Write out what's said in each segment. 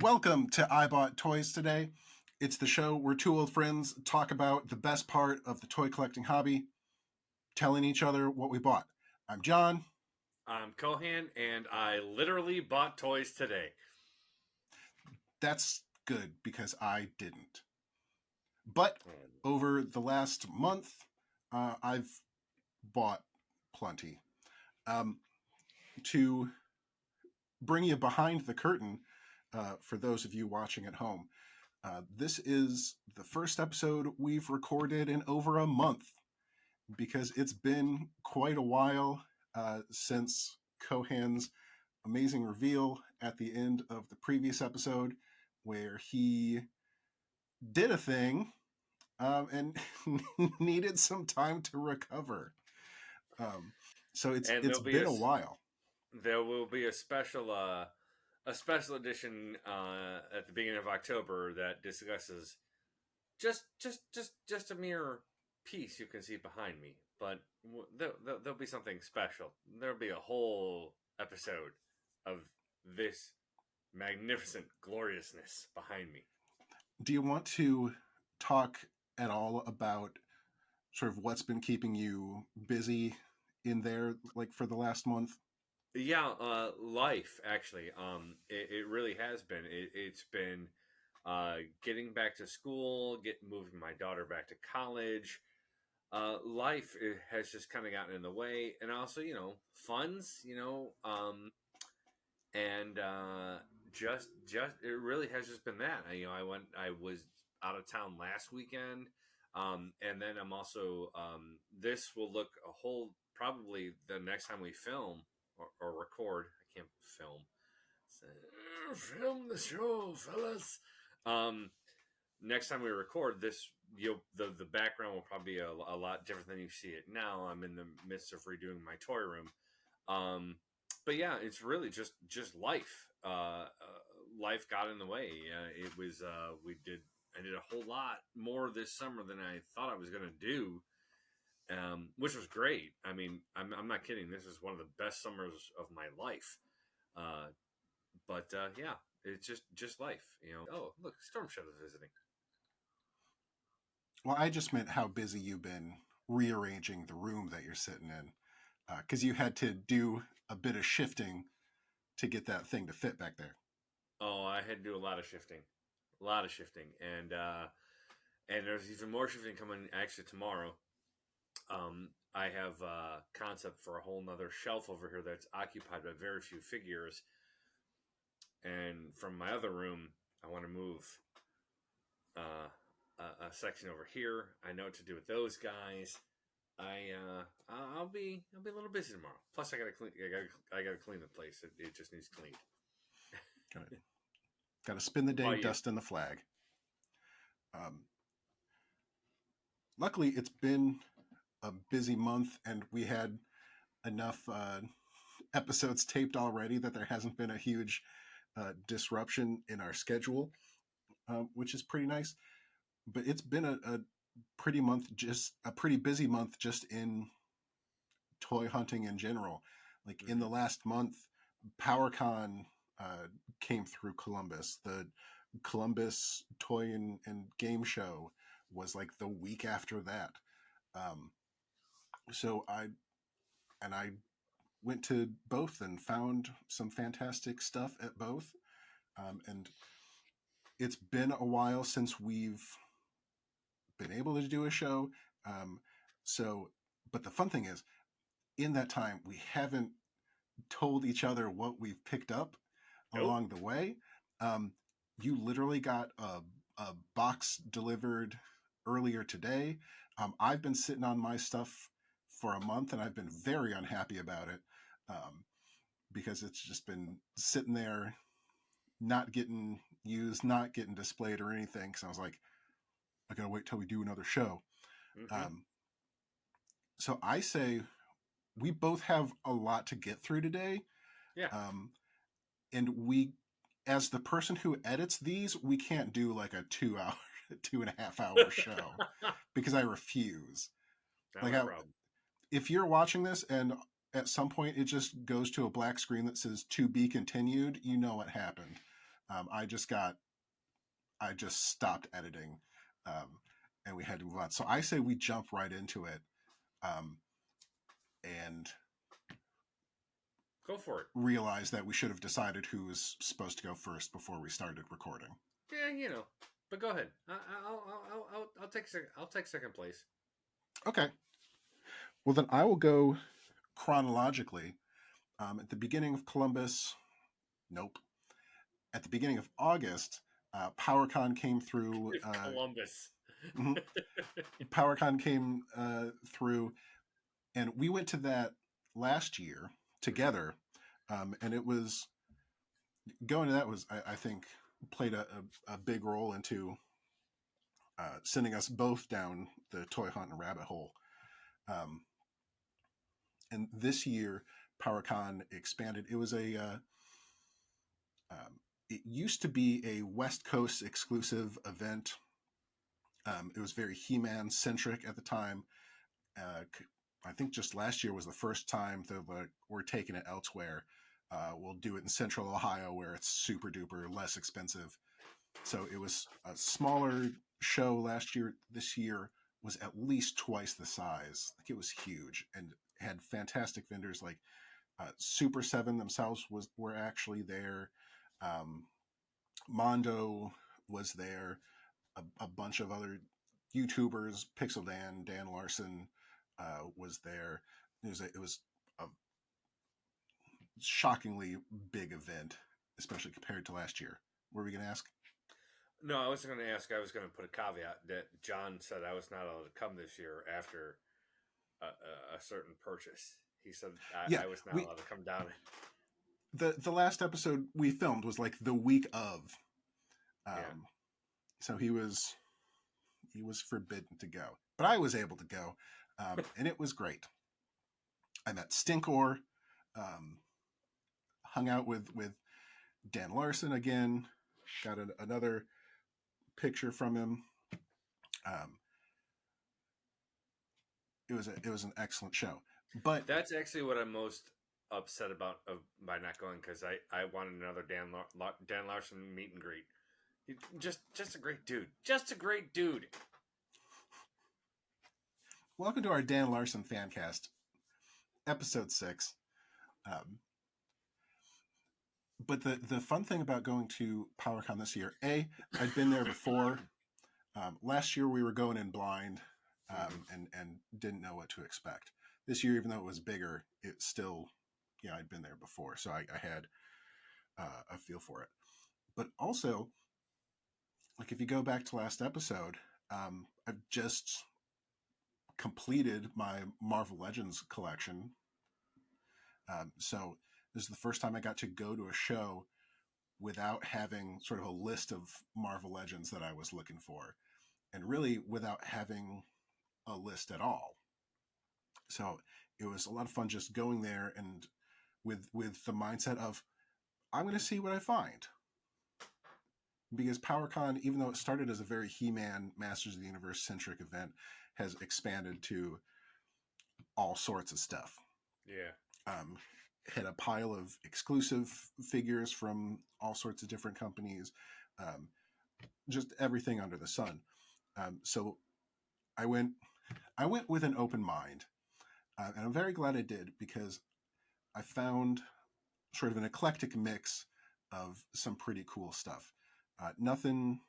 Welcome to I Bought Toys Today. It's the show where two old friends talk about the best part of the toy collecting hobby, telling each other what we bought. I'm John. I'm Cohan, and I literally bought toys today. That's good because I didn't. But over the last month, I've bought plenty. To bring you behind the curtain, for those of you watching at home, this is the first episode we've recorded in over a month because it's been quite a while since Cohan's amazing reveal at the end of the previous episode where he did a thing and needed some time to recover. So it's been a while. There will be a special edition at the beginning of October that discusses just a mere piece you can see behind me, but there'll be something special. There'll be a whole episode of this magnificent gloriousness behind me. Do you want to talk at all about sort of what's been keeping you busy in there, like for the last month? Yeah, life actually. It really has been. It's been getting back to school, moving my daughter back to college. Life has just kind of gotten in the way, and also funds. And just it really has just been that. I was out of town last weekend, and then I'm also this will look a whole probably the next time we film or record. I can't film. So, film the show, fellas. Next time we record this, the background will probably be a lot different than you see it now. I'm in the midst of redoing my toy room. But yeah, it's really just life. Life got in the way. It was I did a whole lot more this summer than I thought I was going to do, which was great. I mean, I'm not kidding. This is one of the best summers of my life. But yeah, it's just life. Oh, look, Storm Shadow's visiting. Well, I just meant how busy you've been rearranging the room that you're sitting in, because you had to do a bit of shifting to get that thing to fit back there. Oh, I had to do a lot of shifting, and there's even more shifting coming actually tomorrow. I have a concept for a whole nother shelf over here that's occupied by very few figures, and from my other room, I want to move a section over here. I know what to do with those guys. I'll be a little busy tomorrow. Plus, I gotta clean the place. It just needs cleaned. Got to spend the day dusting the flag. Luckily, it's been a busy month, and we had enough episodes taped already that there hasn't been a huge disruption in our schedule, which is pretty nice. But it's been a pretty busy month just in toy hunting in general. Like in the last month, PowerCon came through Columbus. The Columbus Toy and Game Show was like the week after that. So I went to both and found some fantastic stuff at both. And it's been a while since we've been able to do a show. But the fun thing is, in that time, we haven't told each other what we've picked up along the way. You literally got a box delivered earlier today. I've been sitting on my stuff for a month, and I've been very unhappy about it because it's just been sitting there, not getting used, not getting displayed or anything. Because I was like, I gotta wait till we do another show. Mm-hmm. So I say we both have a lot to get through today. Yeah. And we, as the person who edits these, we can't do like a 2.5 hour show because I refuse. If you're watching this and at some point it just goes to a black screen that says "to be continued," you know what happened. I just got I just stopped editing, um, and we had to move on. So I say we jump right into it, um, and Go for it. realize that we should have decided who was supposed to go first before we started recording. Yeah, But go ahead. I'll take second. I'll take second place. Okay. Well, then I will go chronologically. At the beginning of Columbus, nope. At the beginning of August, PowerCon came through. Columbus. Mhm. PowerCon came through, and we went to that last year together, and it was going to that was I think played a big role into sending us both down the toy hunt and rabbit hole. Um, and this year, PowerCon expanded. It was it used to be a West Coast exclusive event. It was very He-Man centric at the time. Uh, I think just last year was the first time that we're taking it elsewhere. We'll do it in Central Ohio where it's super duper less expensive. So it was a smaller show last year. This year was at least twice the size. Like it was huge and had fantastic vendors like Super Seven themselves were actually there. Um, Mondo was there. A bunch of other YouTubers, Pixel Dan Larson was there. It was a shockingly big event, especially compared to last year. What were we going to ask? No, I was going to ask. I was going to put a caveat that John said I was not allowed to come this year after a certain purchase. He said Yeah, I was not we allowed to come down. the last episode we filmed was like the week of, Yeah. um, so he was forbidden to go, but I was able to go, and it was great. I met Stinkor, um, hung out with Dan Larson again, got another picture from him. Um, it was an excellent show, but That's actually what I'm most upset about by not going because I wanted another Dan Larson meet and greet. Just a great dude. Just a great dude. welcome to our Dan Larson fan cast, episode 6. Um, but the fun thing about going to PowerCon this year, I'd been there before. Last year we were going in blind, and didn't know what to expect. This year, even though it was bigger, it still, I'd been there before, so I had a feel for it. But also, like if you go back to last episode, I've just completed my Marvel Legends collection. So this is the first time I got to go to a show without having sort of a list of Marvel Legends that I was looking for, and really without having a list at all. So it was a lot of fun just going there and with the mindset of I'm going to see what I find. Because PowerCon, even though it started as a very He-Man Masters of the Universe centric event, has expanded to all sorts of stuff. Yeah. Um, had a pile of exclusive figures from all sorts of different companies, um, just everything under the sun. So I went, I went with an open mind, and I'm very glad I did because I found sort of an eclectic mix of some pretty cool stuff. Nothing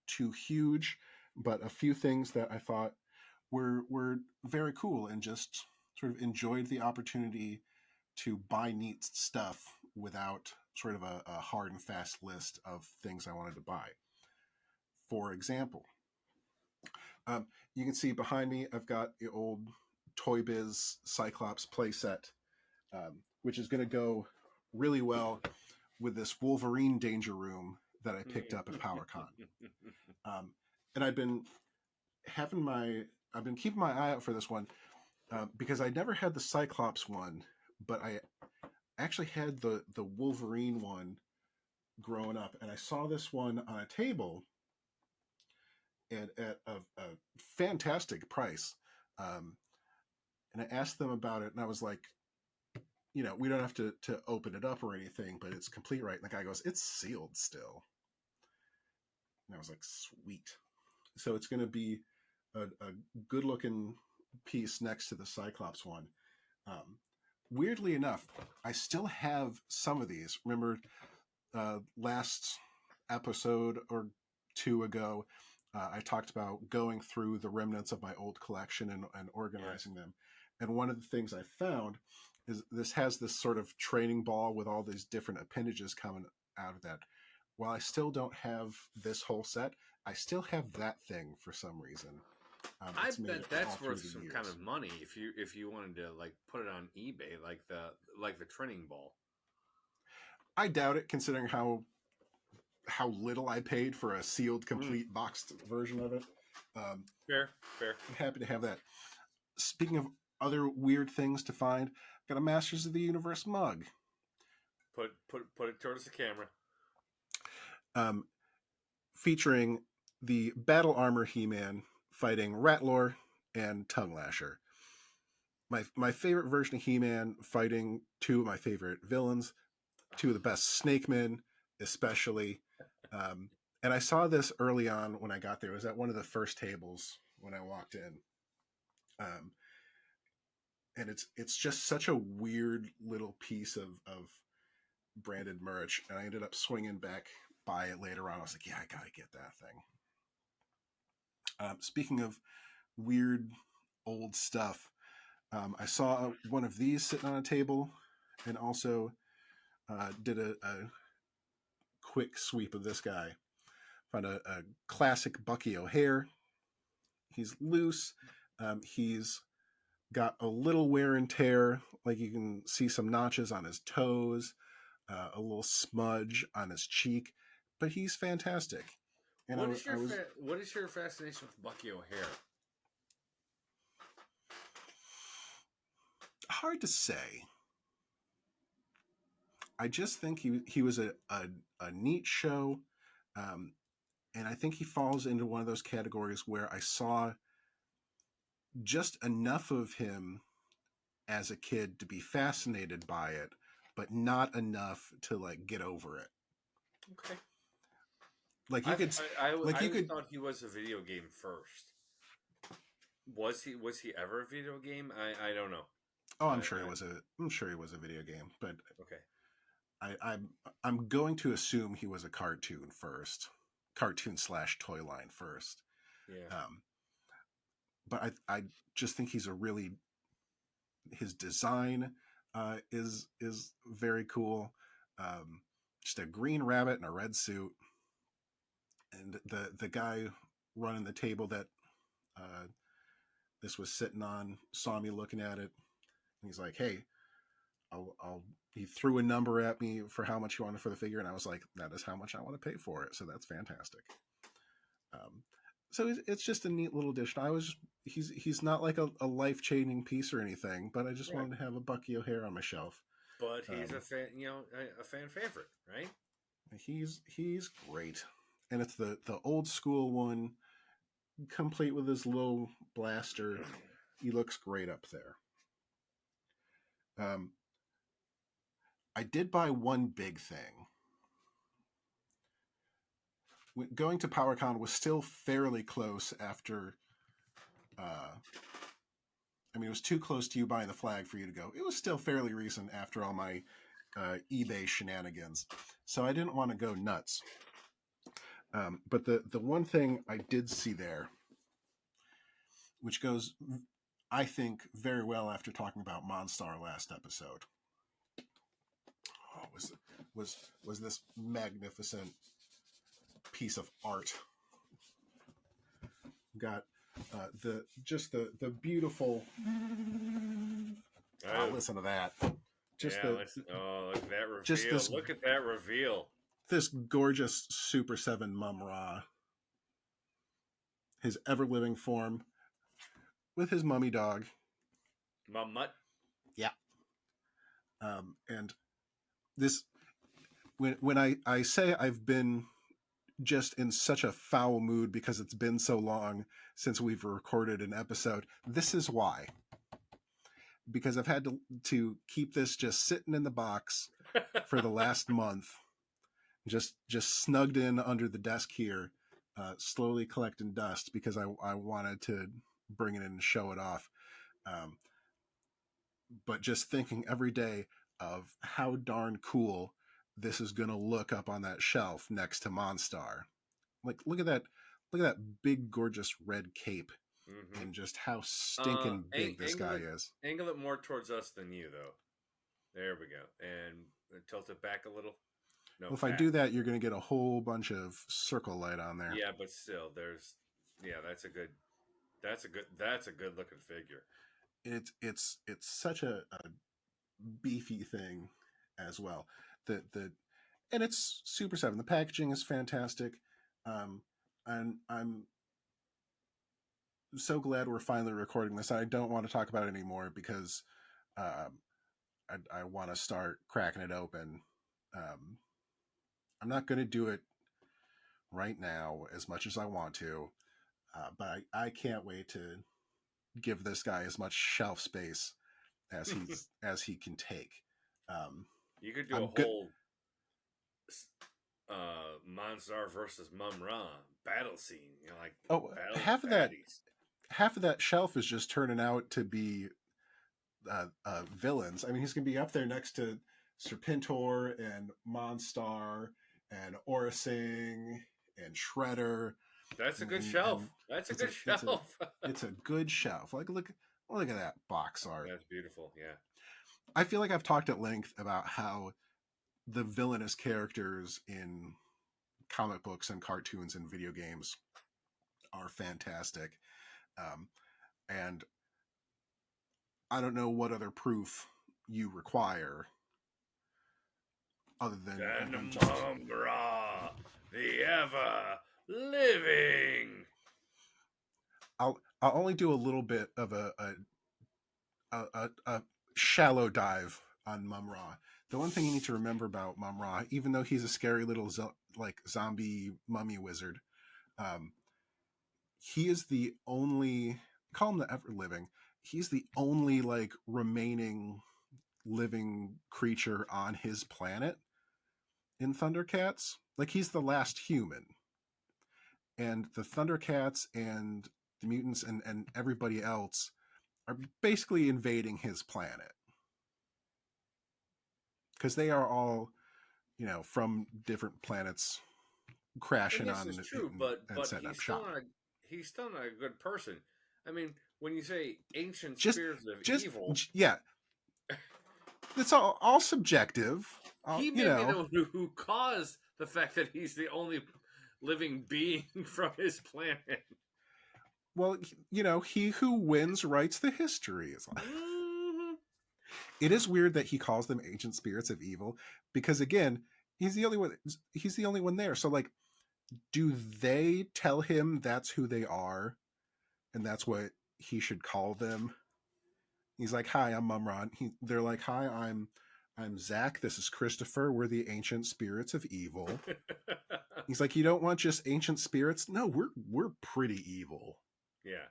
too huge, but a few things that I thought were very cool and just sort of enjoyed the opportunity to buy neat stuff without sort of a hard and fast list of things I wanted to buy. For example, you can see behind me, I've got the old Toy Biz Cyclops playset, which is going to go really well with this Wolverine Danger Room that I picked up at PowerCon. And having my, I've been keeping my eye out for this one because I never had the Cyclops one, but I actually had the Wolverine one growing up, and I saw this one on a table and at a fantastic price. Um, and I asked them about it, and I was like, we don't have to open it up or anything, but it's complete, right? And the guy goes, it's sealed still. And I was like, sweet. So it's going to be a good looking piece next to the Cyclops one. Um, Weirdly enough, I still have some of these. Remember, last episode or two ago, I talked about going through the remnants of my old collection and Yeah. organizing them. And one of the things I found is this has this sort of training ball with all these different appendages coming out of that. While I still don't have this whole set, I still have that thing for some reason. I It's made bet it all that's through worth the some kind years. of money if you wanted to like put it on eBay like the training ball. I doubt it, considering how little I paid for a sealed, Mm, complete, boxed version of it. Um, fair, fair. I'm happy to have that. Speaking of other weird things to find, got a Masters of the Universe mug, Put it towards the camera. um, featuring the battle armor He-Man fighting Ratlor and Tongue Lasher. My favorite version of He-Man fighting two of my favorite villains, two of the best Snake Men, especially. Um, and I saw this early on when I got there. It was at one of the first tables when I walked in. Um, and it's just such a weird little piece of branded merch, and I ended up swinging back by it later on. I was like, yeah, I gotta get that thing. Speaking of weird old stuff, I saw one of these sitting on a table, and also did a quick sweep of this guy. Found a classic Bucky O'Hare. He's loose. He's got a little wear and tear, like you can see some notches on his toes, a little smudge on his cheek, but he's fantastic. And I was What is your fascination with Bucky O'Hare? hard to say. I just think he was a neat show, um, and I think he falls into one of those categories where I saw just enough of him as a kid to be fascinated by it, but not enough to like get over it. Okay. Like you could, like I you always could. thought he was a video game first. Was he ever a video game? I don't know. Oh, I, I'm sure he was a video game, but okay. I'm going to assume he was a cartoon first, cartoon slash toy line first. Yeah. Um, but I just think he's a really his design is very cool. Um, just a green rabbit in a red suit, and the guy running the table that uh, this was sitting on saw me looking at it. And he's like, "Hey, I'll." He threw a number at me for how much he wanted for the figure, and I was like, "That is how much I want to pay for it." So that's fantastic. Um, so it's just a neat little addition. He's not like a life changing piece or anything, but I just Right. wanted to have a Bucky O'Hare on my shelf. But he's a Um, fan, a fan favorite, right? he's great, and it's the old school one, complete with his little blaster. He looks great up there. Um, I did buy one big thing. Going to PowerCon was still fairly close after. I mean, it was too close to you buying the flag for you to go. It was still fairly recent after all my eBay shenanigans, so I didn't want to go nuts. But the one thing I did see there, which goes, I think, very well after talking about Monstar last episode, was was this magnificent piece of art. Got the just the beautiful. Oh, Listen to that. Just yeah. the Listen. Oh, look at that just reveal. this Look at that reveal. this gorgeous Super 7 Mum Ra, his ever living form with his mummy dog. My mutt. Yeah. And this, when I say I've been just in such a foul mood because it's been so long since we've recorded an episode, this is why. because I've had to keep this just sitting in the box for the last month, just snugged in under the desk here, slowly collecting dust because I wanted to bring it in and show it off. Um, but just thinking every day of how darn cool this is going to look up on that shelf next to Monstar. Like, look at that big, gorgeous red cape, Mm-hmm. and just how stinking big this guy is. Angle it more towards us than you, though. There we go, and tilt it back a little. No, Well, if I back. do that, you're going to get a whole bunch of circle light on there. Yeah, but still, yeah, that's a good looking figure. It's such a beefy thing as well. The and it's Super 7. The packaging is fantastic. Um, and I'm so glad we're finally recording this. I don't want to talk about it anymore because um, I want to start cracking it open. Um, I'm not going to do it right now as much as I want to, but I can't wait to give this guy as much shelf space as he can take. Um, You could do a I'm good. whole Monstar versus Mumra battle scene. You know, like Oh, battle of the baddies. half of that shelf is just turning out to be villains. I mean, he's going to be up there next to Serpentor and Monstar and Orising and Shredder. That's a good And shelf. That's a good shelf. it's a good shelf. Like look at that box art. That's beautiful. Yeah. I feel like I've talked at length about how the villainous characters in comic books and cartoons and video games are fantastic. Um, and I don't know what other proof you require other than And just Mumra, the ever living. I'll only do a little bit of a shallow dive on Mum Ra. The one thing you need to remember about Mum Ra, even though he's a scary little like zombie mummy wizard, um, he is the only, call him the ever living. He's the only like remaining living creature on his planet in Thundercats. Like he's the last human, and the Thundercats and the mutants and everybody else are basically invading his planet because they are all, you know, from different planets And crashing this is on true, and but setting up shop. he's still not a good person. I mean, when you say ancient Just, spirits of just evil, yeah, it's all subjective. he You may be the know, one who caused the fact that he's the only living being from his planet. well, you know, he who wins writes the history. Mm-hmm. It is weird that he calls them ancient spirits of evil because again, he's the only one. He's the only one there. So like, do they tell him that's who they are, and that's what he should call them? He's like, "Hi, I'm Mumron." They're like, "Hi, I'm Zach. This is Christopher. We're the ancient spirits of evil." He's like, "You don't want just ancient spirits? No, we're pretty evil." Yeah.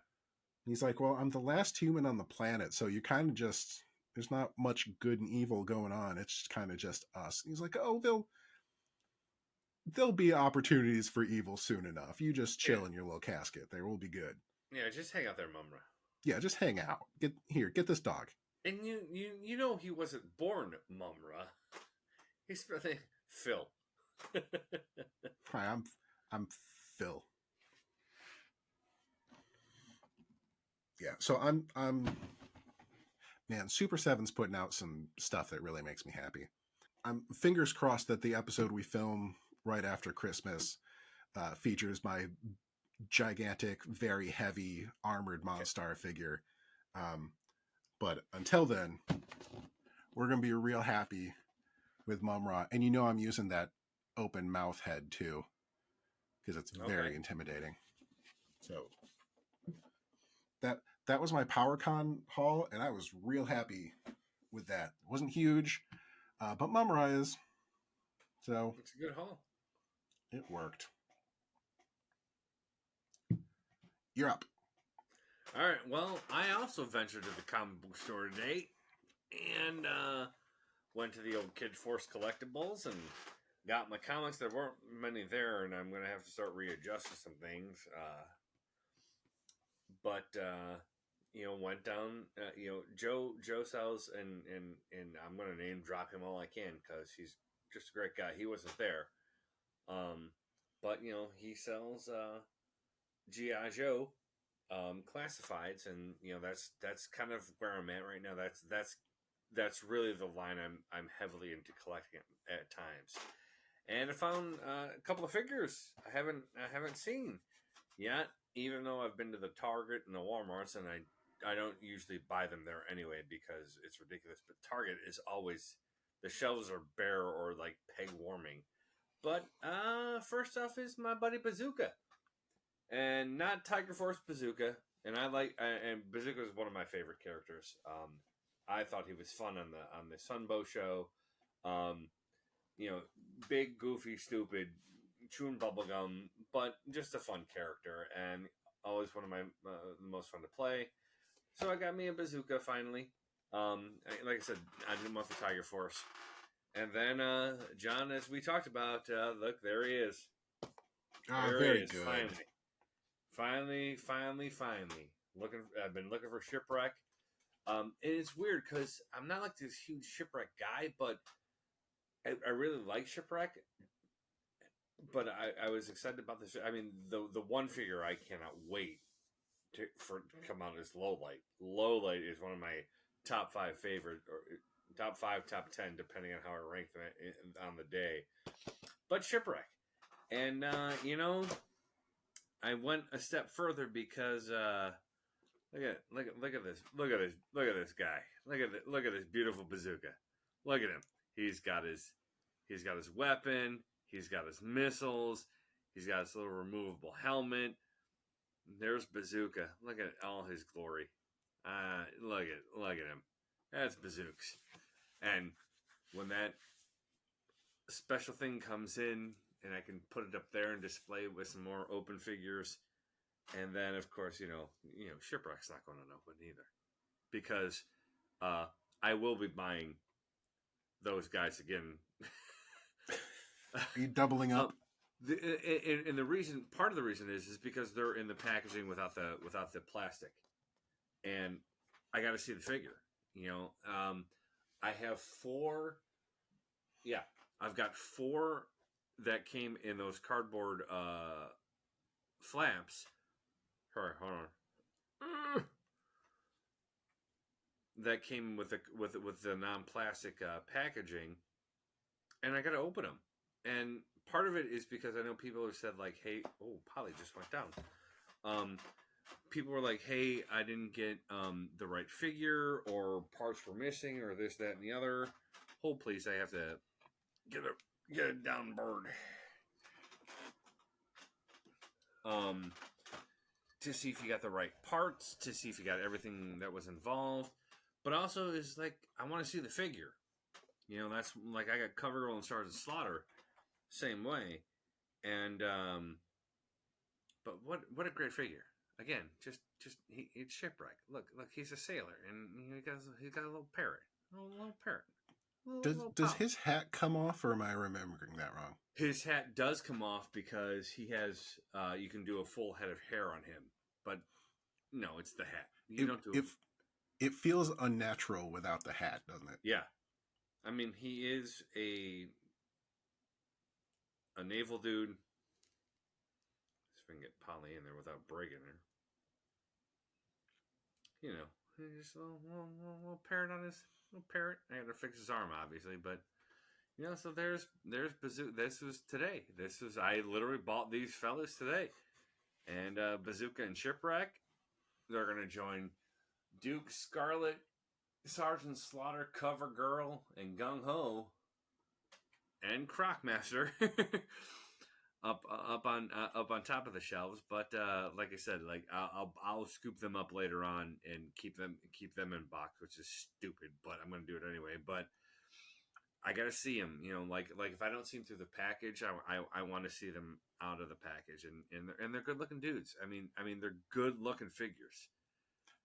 He's like, "Well, I'm the last human on the planet, so you kind of just there's not much good and evil going on. It's kind of just us." He's like, "Oh, there'll be opportunities for evil soon enough. You just Yeah. chill in your little casket. There will be good. Yeah, just hang out there, Mumra. Yeah, just hang out. Get this dog." And you know he wasn't born Mumra. He's Phil. Hi, I'm Phil. Yeah, so I'm man, Super 7's putting out some stuff that really makes me happy. I'm fingers crossed that the episode we film right after Christmas features my gigantic, very heavy armored Okay. Monstar figure. Um, but until then, we're gonna be real happy with Mumra, and you know I'm using that open mouth head too because it's Okay. very intimidating. So that that was my PowerCon haul, and I was real happy with that. It wasn't huge, but Mumra is, so It's a good haul. it worked. You're up. All right. Well, I also ventured to the comic book store today and went to the old Kidforce Collectibles and got my comics. There weren't many there, and I'm going to have to start readjusting some things. But went down. Joe sells, and I'm going to name drop him all I can because he's just a great guy. He wasn't there, but he sells GI Joe classifieds, and that's kind of where I'm at right now. That's really the line I'm heavily into collecting at times. And I found a couple of figures I haven't seen yet, even though I've been to the Target and the WalMarts, and I don't usually buy them there anyway because it's ridiculous. But Target is always, the shelves are bare or like peg warming. But first off is my buddy Bazooka, and not Tiger Force Bazooka. And and Bazooka is one of my favorite characters. I thought he was fun on the Sunbow show. Um, Big, goofy, stupid, chewing bubblegum, but just a fun character, and always one of my the most fun to play. So I got me a Bazooka finally. Like I said, I didn't want the Tiger Force. And then John, as we talked about, look, there he is. Ah, There he very is, good. finally. I've been looking for Shipwreck. And it's weird because I'm not like this huge Shipwreck guy, but I really like Shipwreck. But I was excited about this. I mean, the one figure I cannot wait for to come out is Low Light. Low Light is one of my top five favorite, or top five, top 10, depending on how I rank them on the day. But Shipwreck, and I went a step further because look at this guy. Look at this beautiful Bazooka. Look at him. He's got his weapon. He's got his missiles. He's got his little removable helmet. There's Bazooka. Look at all his glory. Look at him. That's Bazooks. And when that special thing comes in, and I can put it up there and display it with some more open figures, and then of course Shipwreck's not going to open either, because I will be buying those guys again. Are you doubling up? And the reason, part of the reason is because they're in the packaging without the plastic, and I got to see the figure. I have four. Yeah, I've got four that came in those cardboard flaps. Hold on. That came with the non-plastic packaging, and I got to open them. And part of it is because I know people have said like, "Hey, oh, Polly just went down." People were like, "Hey, I didn't get the right figure, or parts were missing, or this, that, and the other." Hold, please. I have to get a down bird. To see if you got the right parts, to see if you got everything that was involved, but also is like, I want to see the figure. That's like, I got Cover Girl and Stars of Slaughter, same way, and but what a great figure. Again, it's Shipwreck. Look, he's a sailor, and he got a little parrot, a little parrot. Does his hat come off, or am I remembering that wrong? His hat does come off because he has. You can do a full head of hair on him, but no, it's the hat. You don't do. It feels unnatural without the hat, doesn't it? Yeah, I mean, he is a naval dude. See if I can get Polly in there without breaking her. Just a little parrot on his little parrot. I got to fix his arm, obviously, but so there's Bazooka. This was today. I literally bought these fellas today, and Bazooka and Shipwreck. They're gonna join Duke, Scarlet, Sergeant Slaughter, Cover Girl, and Gung Ho, and Crocmaster up on top of the shelves. But like I said, like I'll scoop them up later on and keep them in box, which is stupid, but I'm gonna do it anyway. But I gotta see them, like if I don't see them through the package, I want to see them out of the package, and they're good looking dudes. I mean they're good looking figures.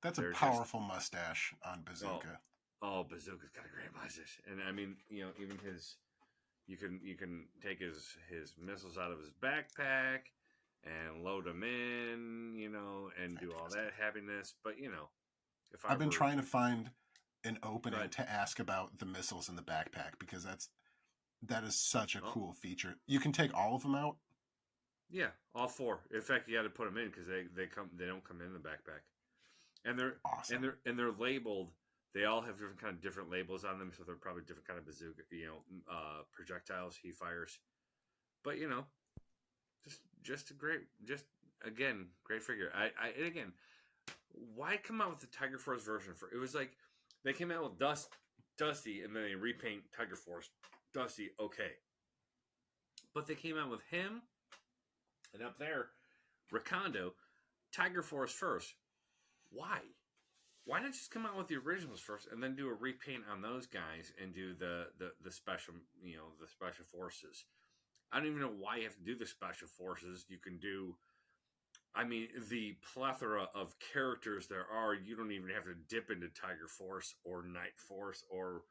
That's a They're just powerful mustache on oh Bazooka. oh Bazooka's got a great mustache, and I mean even his you can take his missiles out of his backpack and load them in, and do all Fantastic. that happiness. But if I I've been were trying to find an go opening ahead. to ask about the missiles in the backpack because that is such a Oh cool feature. You can take all of them out. yeah, all four. In fact, you got to put them in because they don't come in the backpack, and they're and Awesome. they're and they're labeled. They all have different labels on them, so they're probably different kind of bazooka, projectiles he fires. But just a great, just again, great figure. And again, why come out with the Tiger Force version for? It was like they came out with Dusty, and then they repaint Tiger Force Dusty. Okay, but they came out with him, and up there, Recondo, Tiger Force first. Why? Why not just come out with the originals first and then do a repaint on those guys and do the special the special forces? I don't even know why you have to do the special forces. You can do, I mean, the plethora of characters there are. You don't even have to dip into Tiger Force or Night Force or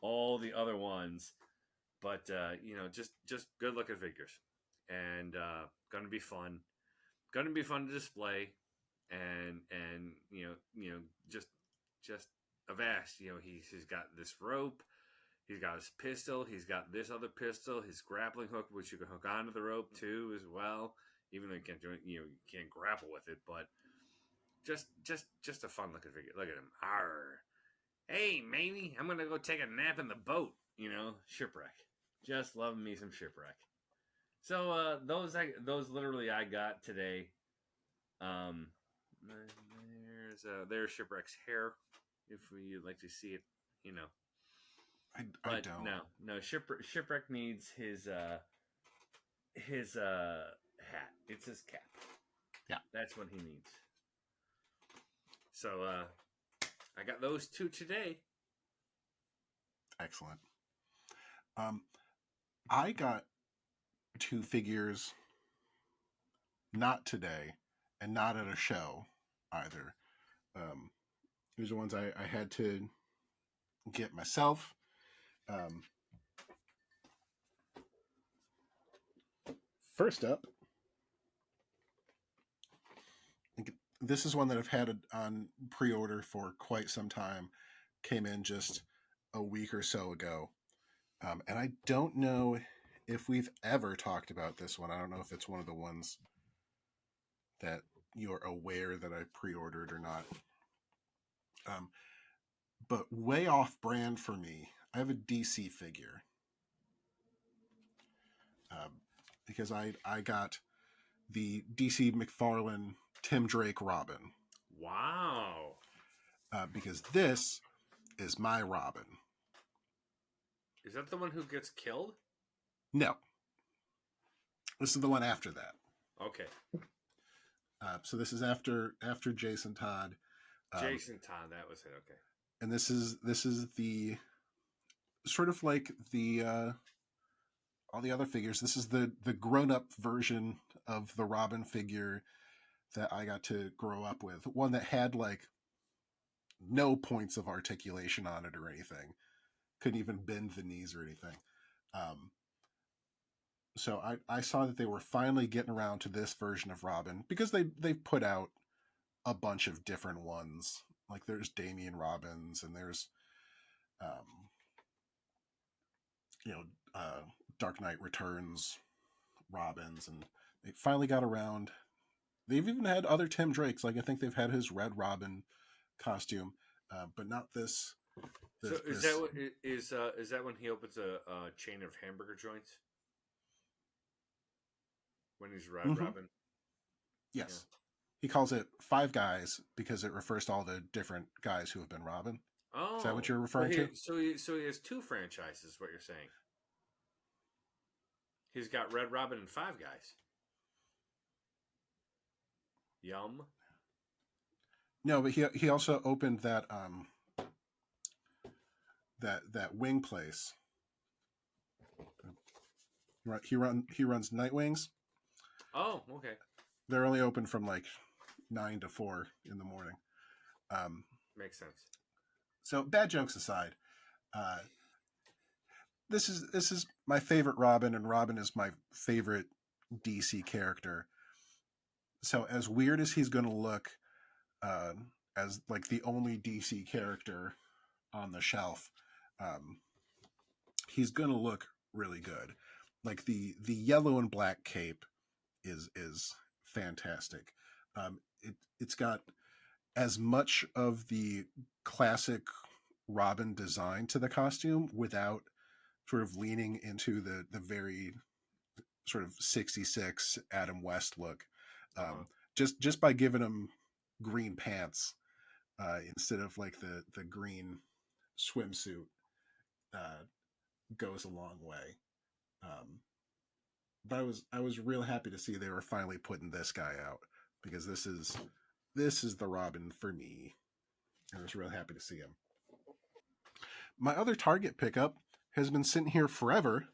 all the other ones. But just good looking figures, and gonna be fun. Gonna be fun to display, and just avast. He's got this rope. He's got his pistol. He's got this other pistol. His grappling hook, which you can hook onto the rope too, as well. Even though you can't do it, you can't grapple with it. But just a fun looking figure. Look at him. Arr. Hey, matey, I'm gonna go take a nap in the boat. Shipwreck. Just loving me some shipwreck. So those literally I got today. Um, there's shipwreck's hair, if you'd like to see it, you know. I But don't. no, shipwreck needs his hat. It's his cap. Yeah, That's what he needs. So I got those two today. excellent. Um, I got two figures not today, and not at a show either. Um, these are ones I had to get myself. Um, First up, this is one that I've had on pre-order for quite some time. Came in just a week or so ago, and I don't know if we've ever talked about this one. I don't know if it's one of the ones that you're aware that I pre-ordered or not. Um, but way off brand for me. I have a DC figure um, because I got the DC McFarlane Tim Drake Robin Wow. because this is my Robin. Is that the one who gets killed? No, this is the one after that. Okay. So this is after Jason Todd, Jason Todd, that was it. Okay. and this is the sort of like the all the other figures. This is the grown up version of the Robin figure that I got to grow up with. One that had like no points of articulation on it or anything. Couldn't even bend the knees or anything. Um, so I saw that they were finally getting around to this version of Robin because they've put out a bunch of different ones. Like there's Damian Robbins and there's um, you know uh, Dark Knight Returns Robins, and they finally got around. They've even had other Tim Drakes. Like I think they've had his Red Robin costume, but not this. So This is that this what is that when he opens a chain of hamburger joints when he's Red mm-hmm. Robin? Yeah. Yes. He calls it Five Guys because it refers to all the different guys who have been Robin. Is that what Oh, you're so referring he to? so he so he has two franchises. What you're saying? He's got Red Robin and Five Guys. Yum. No, but he also opened that wing place. He runs Night Wings. Oh, okay. They're only open from like 9 to 4 in the morning. Um, Makes sense. so bad jokes aside, uh, this is my favorite Robin, and Robin is my favorite DC character. So as weird as he's going to look, uh, as like the only DC character on the shelf, um, he's going to look really good. Like the yellow and black cape is fantastic. It's got as much of the classic Robin design to the costume without sort of leaning into the very sort of 66 Adam West look. Uh-huh. Um, just by giving him green pants instead of like the green swimsuit uh, goes a long way. Um, but I was real happy to see they were finally putting this guy out because this is the Robin for me. I was real happy to see him. My other Target pickup has been sitting here forever,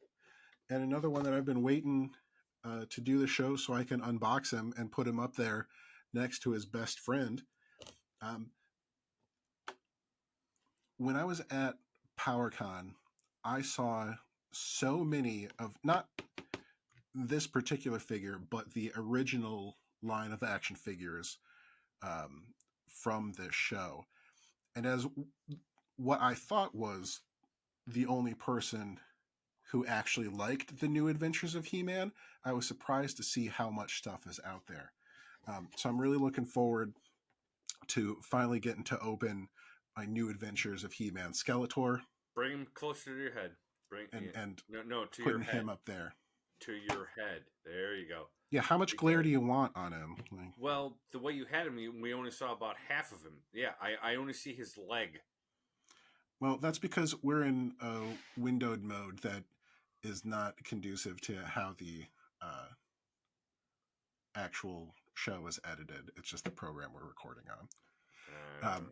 and another one that I've been waiting to do the show so I can unbox him and put him up there next to his best friend. Um, when I was at PowerCon, I saw so many of not this particular figure, but the original line of action figures um, from this show. And as what I thought was the only person who actually liked the New Adventures of He-Man, I was surprised to see how much stuff is out there. So I'm really looking forward to finally getting to open my New Adventures of He-Man Skeletor Bring him closer to your head. Bring and no to your putting head. him up there. To your head. There you go. Yeah, how much glare Because do you want on him? Like, well, the way you had him, we only saw about half of him. Yeah, I only see his leg. well, that's because we're in a windowed mode that is not conducive to how the uh, actual show is edited. It's just the program we're recording on.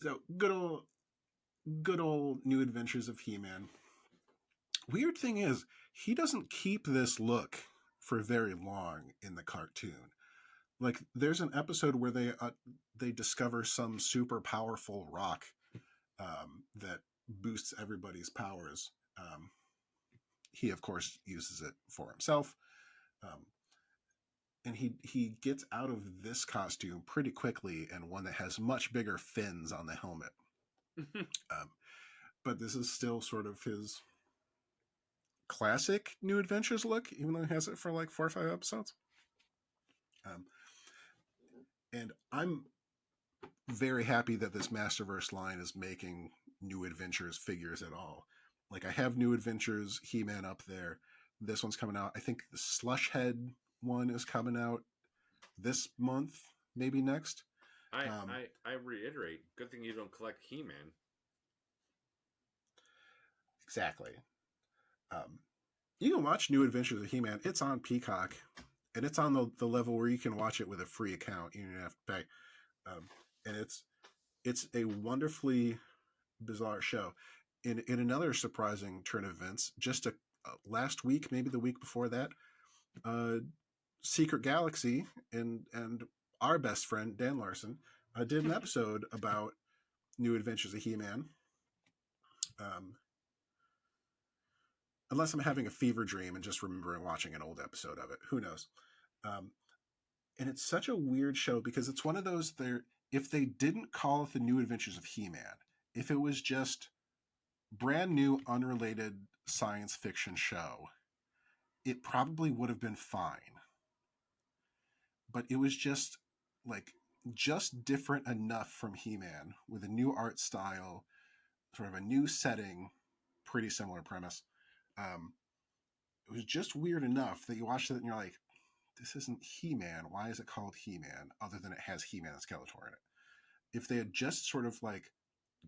So good old New Adventures of He-Man. Weird thing is, he doesn't keep this look for very long in the cartoon. Like, there's an episode where they discover some super powerful rock that boosts everybody's powers. He, of course, uses it for himself. Um, and he gets out of this costume pretty quickly and one that has much bigger fins on the helmet. Um, but this is still sort of his classic New Adventures look, even though he has it for like 4 or 5 episodes. Um, and I'm very happy that this Masterverse line is making New Adventures figures at all. Like, I have New Adventures He-Man up there. This one's coming out. I think the Slushhead one is coming out this month, maybe next. I, Um, I I reiterate, good thing you don't collect He-Man. exactly. Um, you can watch New Adventures of He-Man. It's on Peacock, and it's on the level where you can watch it with a free account. You don't have to pay. And it's a wonderfully bizarre show. In another surprising turn of events, just last week, maybe the week before that, uh, Secret Galaxy and our best friend Dan Larson did an episode about New Adventures of He-Man. Um, unless I'm having a fever dream and just remembering watching an old episode of it, who knows? Um, and it's such a weird show because it's one of those there. If they didn't call it the New Adventures of He-Man, if it was just brand new, unrelated science fiction show, it probably would have been fine. But it was just like just different enough from He-Man with a new art style, sort of a new setting, pretty similar premise. Um, it was just weird enough that you watch it and you're like, this isn't He-Man. Why is it called He-Man? Other than it has He-Man and Skeletor in it. If they had just sort of like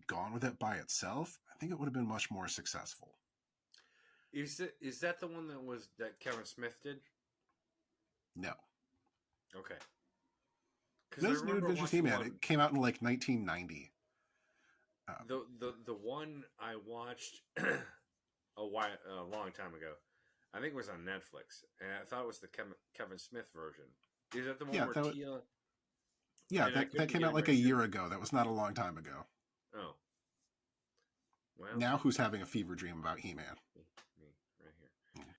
gone with it by itself, I think it would have been much more successful. Is that the one that Kevin Smith did? No. Okay, because I This New remember Adventures watching He-Man, one. it came out in like 1990. The one I watched a long time ago. I think it was on Netflix, and I thought it was the Kevin Smith version. Is that the one Yeah, where that was, Tia? Yeah, and I that couldn't came get out it like very a soon. year ago. That was not a long time ago. Oh, well, Now who's having a fever dream about He-Man? me right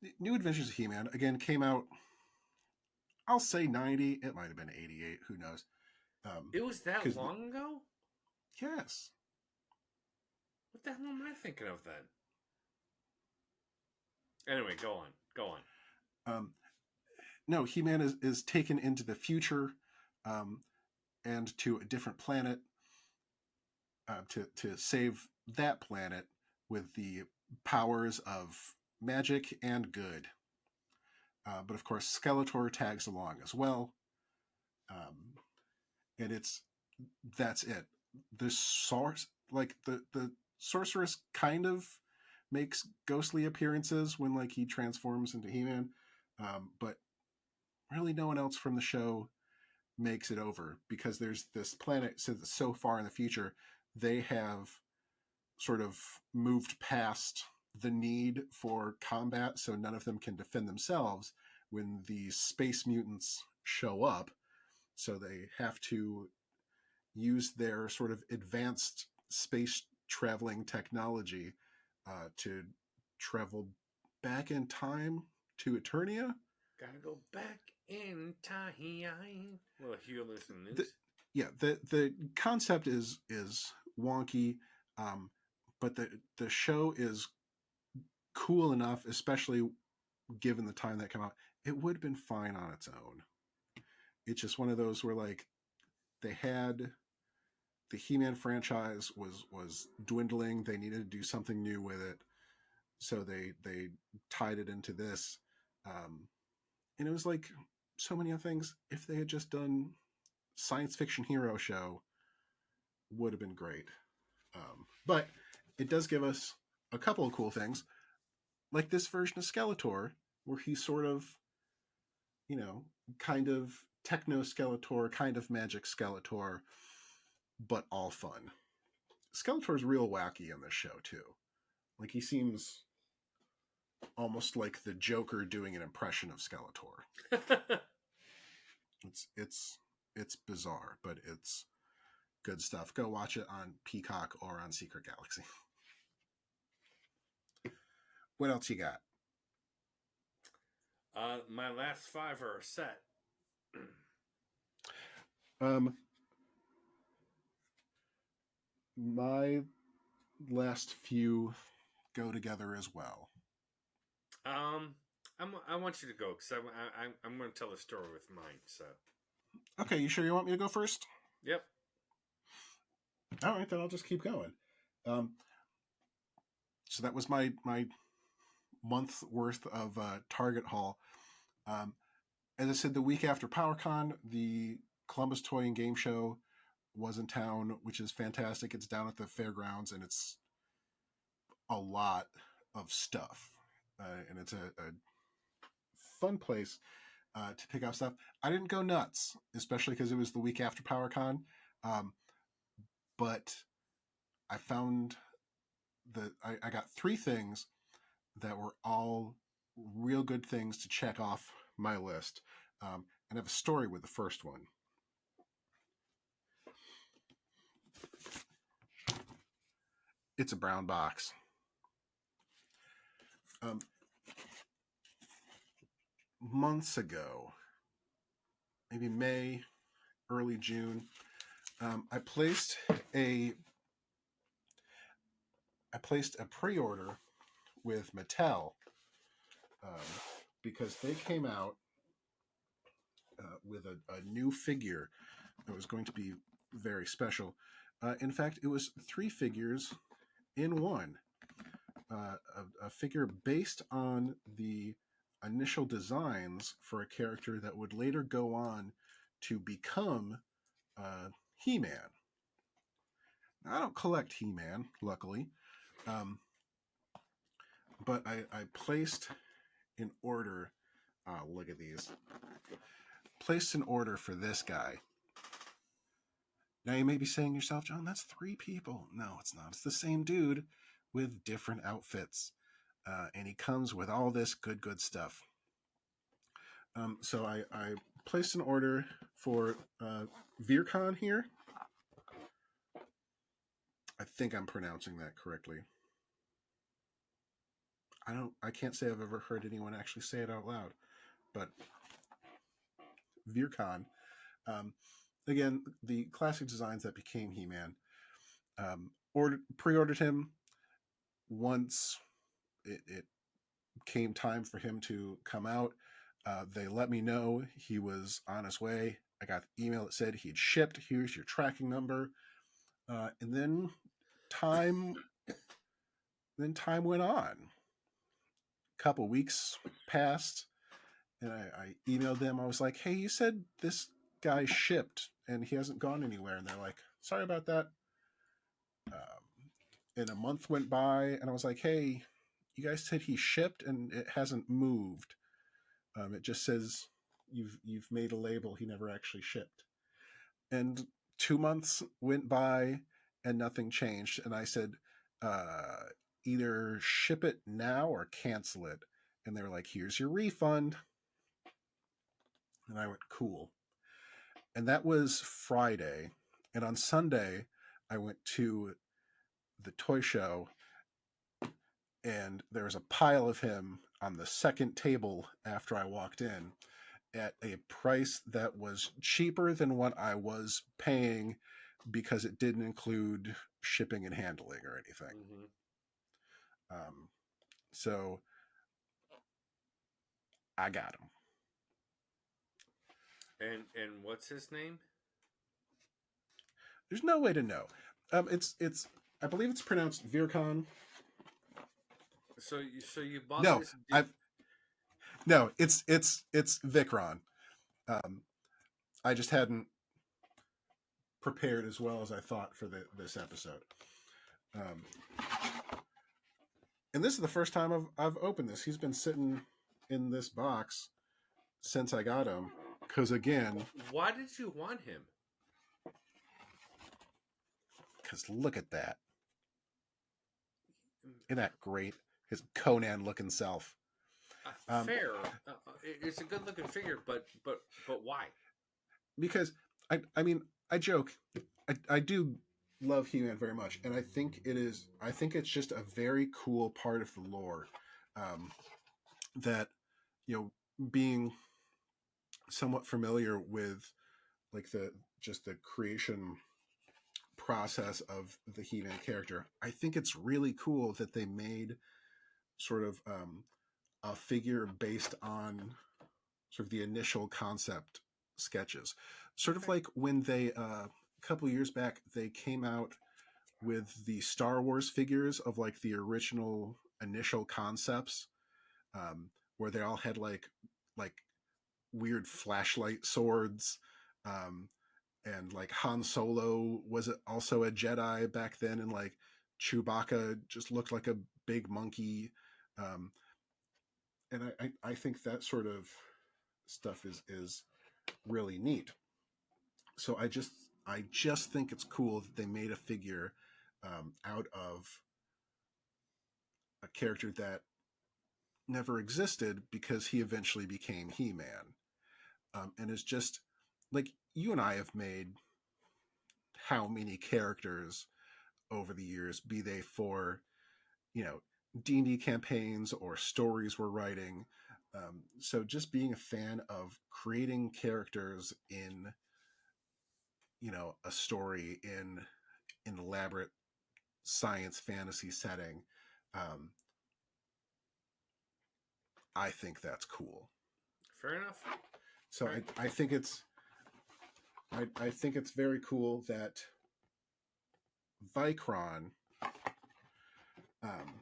here. New Adventures of He-Man again came out. I'll say 90. It might have been 88. Who knows? It was that Because long ago. yes, What the hell am I thinking of then? Anyway, go on, go on. um, no, He-Man is taken into the future, um, and to a different planet, to save that planet with the powers of magic and good. But of course, Skeletor tags along as well, um, and that's it. The source, like the sorceress, kind of makes ghostly appearances when like he transforms into He-Man, but really no one else from the show makes it over because there's this planet so far in the future they have sort of moved past the need for combat, so none of them can defend themselves when the space mutants show up. So they have to use their sort of advanced space traveling technology to travel back in time to Eternia. Gotta go back in time. Well, Hugh listen The, news. yeah, the concept is wonky, um, but the show is cool enough, especially given the time that came out. It would have been fine on its own. It's just one of those where like they had the He-Man franchise was dwindling. They needed to do something new with it, so they tied it into this, and it was like so many other things. If they had just done science fiction hero show, would have been great. But it does give us a couple of cool things, like this version of Skeletor, where he's sort of, you know, kind of techno Skeletor, kind of magic Skeletor, but all fun. Skeletor's real wacky in this show too. Like he seems almost like the Joker doing an impression of Skeletor. It's it's it's bizarre, but it's good stuff. Go watch it on Peacock or on Secret Galaxy. What else you got? My last five are set. Um, my last few go together as well. um, I want you to go because I'm going to tell a story with mine. So, Okay, you sure you want me to go first? yep. All right, then I'll just keep going. Um, so that was my month worth of Target haul. Um, as I said, the week after PowerCon, the Columbus Toy and Game Show was in town, which is fantastic. It's down at the fairgrounds, and it's a lot of stuff, and it's a fun place to pick up stuff. I didn't go nuts, especially because it was the week after PowerCon, um, but I found that I got three things that were all real good things to check off my list, and I have a story with the first one. It's a brown box. Um, Months ago, maybe May, early June, I placed a pre-order with Mattel, um, because they came out with a new figure that was going to be very special. In fact, it was three figures in one. A figure based on the initial designs for a character that would later go on to become He-Man. Now, I don't collect He-Man, luckily, um, but I placed an order. Look at these. Placed an order for this guy. Now you may be saying to yourself, John, that's three people. No, it's not. It's the same dude with different outfits. And he comes with all this good stuff. So I placed an order for Vircon here. I think I'm pronouncing that correctly. I can't say I've ever heard anyone actually say it out loud, but Vircon. Um, again, the classic designs that became He-Man. Pre-ordered him once it came time for him to come out. They let me know he was on his way. I got the email that said he'd shipped. Here's your tracking number. And then time time went on. A couple weeks passed, and I emailed them. I was like, "Hey, you said this guy shipped, and he hasn't gone anywhere." And they're like, "Sorry about that." And a month went by, and I was like, "Hey, you guys said he shipped, and it hasn't moved. It just says you've made a label. He never actually shipped." And 2 months went by, and nothing changed. And I said, uh, "Either ship it now or cancel it." And they were like, "Here's your refund." And I went, "Cool." And that was Friday. And on Sunday, I went to the toy show, and there was a pile of him on the second table after I walked in at a price that was cheaper than what I was paying because it didn't include shipping and handling or anything. Mm-hmm. Um, so I got him. And what's his name? There's no way to know. It's I believe it's pronounced Vircon. So you bought No, this? I've no. It's Vicron. Um, I just hadn't prepared as well as I thought for this episode. Um, and this is the first time I've opened this. He's been sitting in this box since I got him. Because again, Why did you want him? because look at that. Isn't that great? His Conan looking self. Fair. It's a good looking figure, but why? Because I mean, I joke. I do love He-Man very much, and I think it is. I think it's just a very cool part of the lore that being somewhat familiar with like the just the creation process of the He-Man character. I think it's really cool that they made sort of a figure based on sort of the initial concept sketches. Sort of Okay. like when they a couple years back they came out with the Star Wars figures of like the original initial concepts, where they all had like weird flashlight swords, um, and like Han Solo was also a Jedi back then, and like Chewbacca just looked like a big monkey, um, and I think that sort of stuff is really neat. So I just think it's cool that they made a figure out of a character that never existed because he eventually became He-Man, and it's just like you and I have made how many characters over the years, be they for you know D&D campaigns or stories we're writing. So just being a fan of creating characters in a story in an elaborate science fantasy setting, um, I think that's cool. Fair enough. So Fair. I think it's very cool that Vicron, um,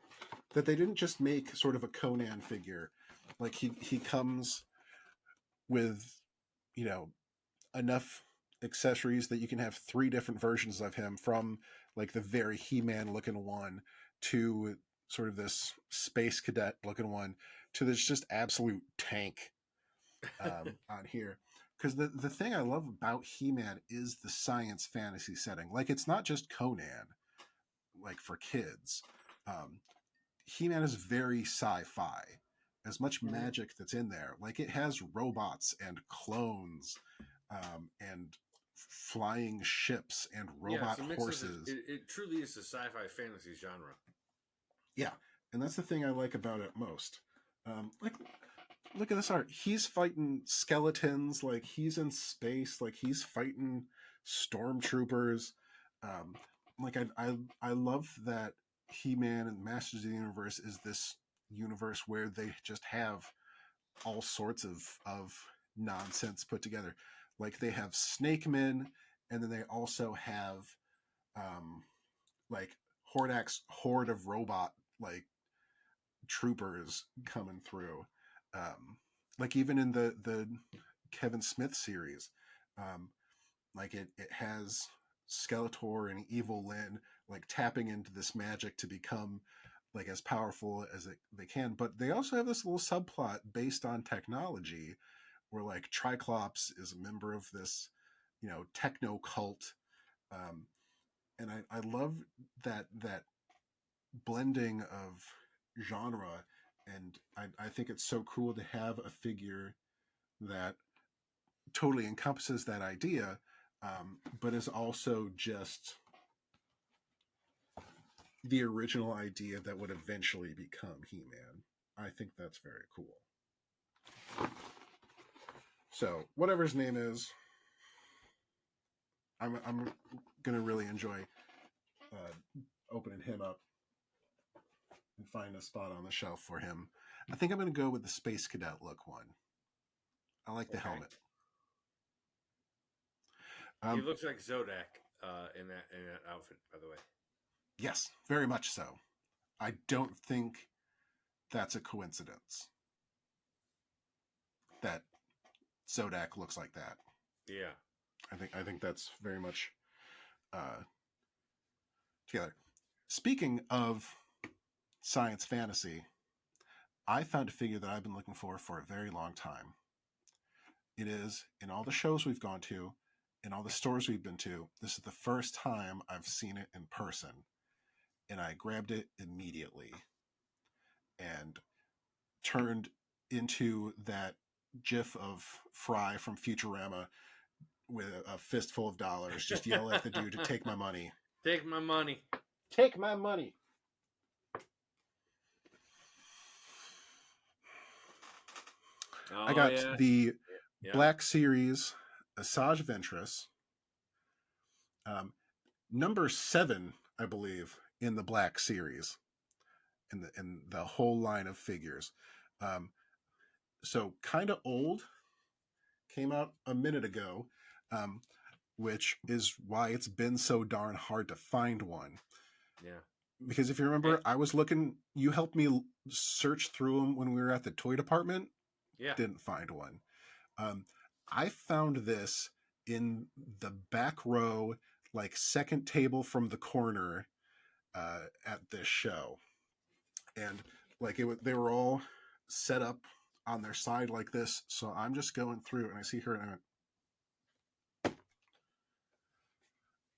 that they didn't just make sort of a Conan figure. Like he comes with you know enough accessories that you can have three different versions of him, from like the very He-Man looking one to sort of this space cadet looking one to this just absolute tank on here. Because the thing I love about He-Man is the science fantasy setting. Like it's not just Conan, like for kids. Um, He-Man is very sci-fi, as much Mm-hmm. magic that's in there. Like it has robots and clones, and flying ships and Yeah, it's robot a mix of horses. it truly is a sci-fi fantasy genre. Yeah, and that's the thing I like about it most. Like, look at this art. He's fighting skeletons. Like he's in space. Like he's fighting stormtroopers. Um, like I love that He-Man and Masters of the Universe is this universe where they just have all sorts of nonsense put together. Like they have Snake Men, and then they also have um, like Hordak's horde of robot like troopers coming through. Like even in the Kevin Smith series, um, like it has Skeletor and Evil Lyn like tapping into this magic to become like as powerful as they can. But they also have this little subplot based on technology where like Triclops is a member of this, techno cult. Um, and I love that blending of genre, and I think it's so cool to have a figure that totally encompasses that idea, but is also just the original idea that would eventually become He-Man. I think that's very cool. So whatever his name is, I'm gonna really enjoy opening him up and find a spot on the shelf for him. I think I'm gonna go with the Space Cadet look one. I like the Okay, helmet. he Um, looks like Zodak in that outfit, by the way. yes, very much so. I don't think that's a coincidence that Zodak looks like that. Yeah. I think that's very much uh, together. Speaking of science fantasy, I found a figure that I've been looking for a very long time. It is in all the shows we've gone to, in all the stores we've been to. This is the first time I've seen it in person, and I grabbed it immediately and turned into that GIF of Fry from Futurama with a fistful of dollars, just yell at the dude to take my money. Take my money. Take my money. I Oh got yeah. the Yeah. Black Series Asajj Ventress, um, number 7, I believe, in the Black Series, in the whole line of figures. Um, so kind of old, came out a minute ago, um, which is why it's been so darn hard to find one. Yeah. Because if you Eh, remember, I was looking, you helped me search through them when we were at the toy department. yeah. Didn't find one. Um, I found this in the back row, like second table from the corner at this show, and like they were all set up on their side like this. So I'm just going through, and I see her,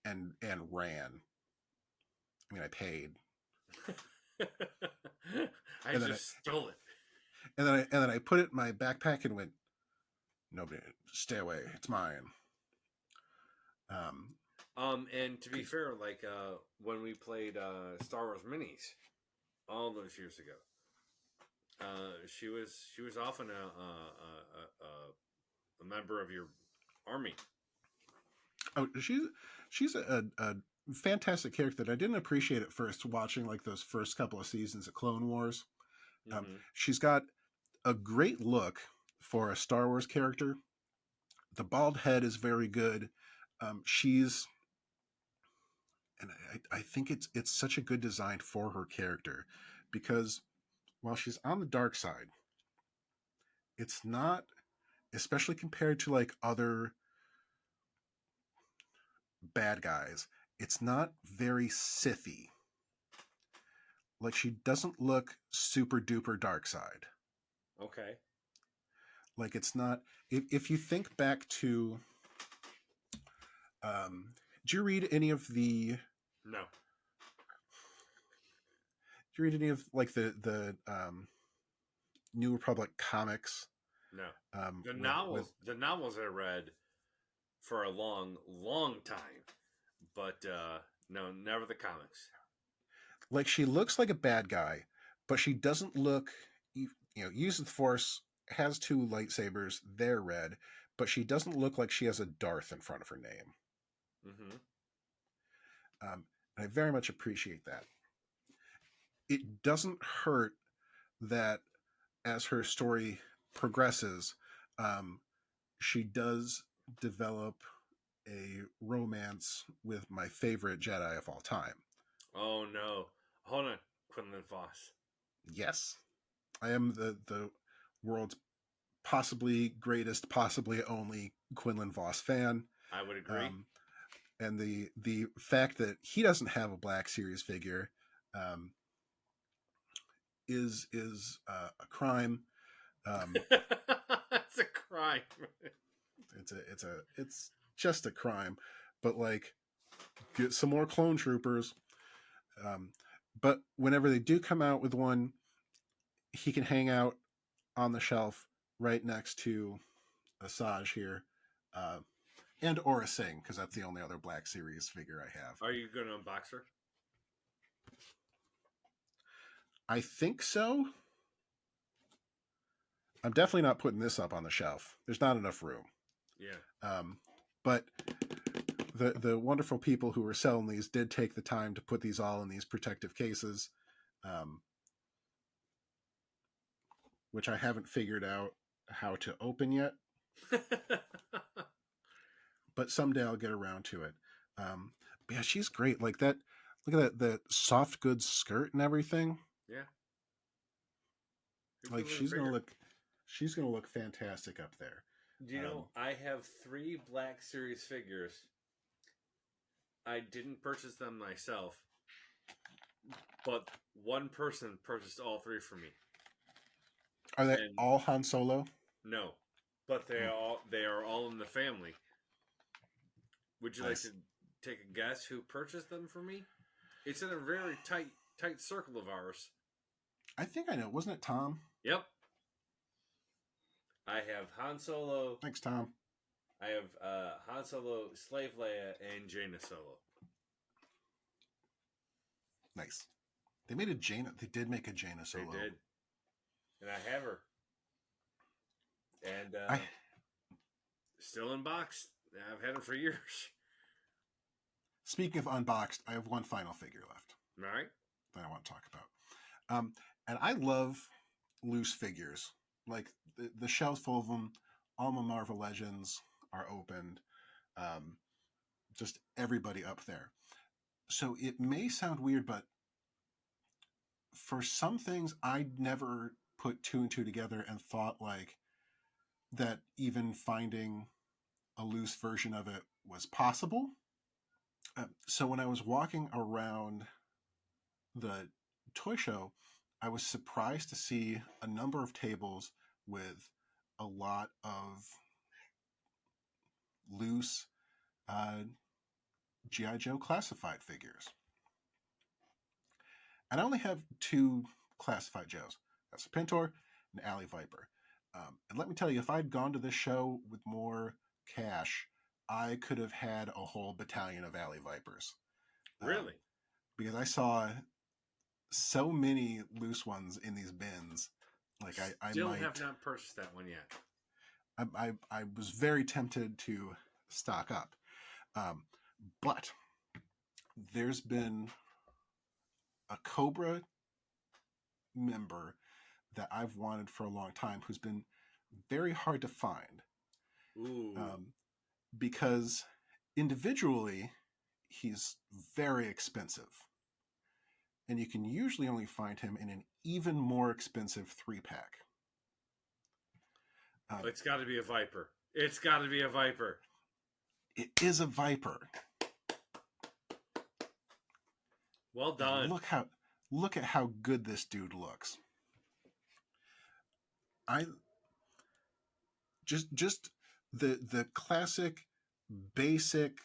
and and ran. I mean, I paid, I and then just stole it. I put it in my backpack and went, nobody, stay away, it's mine. Um, And to be fair, like when we played Star Wars Minis all those years ago, she was often a member of your army. oh, she's a fantastic character that I didn't appreciate at first watching like those first couple of seasons of Clone Wars. Mm-hmm. She's got a great look for a Star Wars character. The bald head is very good. She's and I think it's such a good design for her character because while she's on the dark side, it's not, especially compared to like other bad guys, it's not very Sithy. Like she doesn't look super duper dark side. Okay. Like it's not. If you think back to, did you read any of the? No. Did you read any of like the New Republic comics. No, With the novels I read for a long, long time, but no, never the comics. like she looks like a bad guy, but she doesn't look. Uses the Force, has two lightsabers. They're red, but she doesn't look like she has a Darth in front of her name. Mm-hmm. And I very much appreciate that. It doesn't hurt that as her story progresses, um, she does develop a romance with my favorite Jedi of all time. Oh no, hold on, Quinlan Voss. Yes, I am the world's possibly greatest, possibly only Quinlan Voss fan. I would agree. Um, and the fact that he doesn't have a Black Series figure um, is a crime. Um, It's a crime. it's just a crime. But like, get some more clone troopers. Um, but whenever they do come out with one, he can hang out on the shelf right next to Asajj here, uh, and Aura Singh, because that's the only other Black Series figure I have. Are you going to unbox her? I think so. I'm definitely not putting this up on the shelf. There's not enough room. Yeah. But the wonderful people who were selling these did take the time to put these all in these protective cases, which I haven't figured out how to open yet. But someday I'll get around to it. But yeah, she's great. Like that. Look at that soft goods skirt and everything. Yeah. Like she's gonna look fantastic up there. Do you know I have 3 Black Series figures. I didn't purchase them myself, but one person purchased all 3 for me. Are they all Han Solo? No, but they are all in the family. Would you like to take a guess who purchased them for me? It's in a very tight circle of ours. I think I know. Wasn't it Tom? Yep. I have Han Solo. Thanks, Tom. I have Han Solo, Slave Leia, and Jaina Solo. Nice. They made a Jaina. They did make a Jaina Solo. They did, and I have her. And still unboxed. I've had her for years. Speaking of unboxed, I have one final figure left. All right. That I want to talk about. And I love loose figures. Like the shelves full of them. All my Marvel Legends are opened. Just everybody up there. So it may sound weird, but for some things, I'd never put 2 and 2 together and thought like that even finding a loose version of it was possible. So when I was walking around the toy show, I was surprised to see a number of tables with a lot of loose G.I. Joe classified figures. And I only have 2 classified Joes. That's a Pintor and Alley Viper. And let me tell you, if I'd gone to this show with more cash, I could have had a whole battalion of Alley Vipers. Really? Because I saw so many loose ones in these bins. Like I still might have not purchased that one yet. I was very tempted to stock up. But there's been a Cobra member that I've wanted for a long time who's been very hard to find. Ooh. Because individually, he's very expensive. And you can usually only find him in an even more expensive 3-pack. It's got to be a Viper. It's got to be a Viper. It is a Viper. Well done. And look at how good this dude looks. I just the classic basic,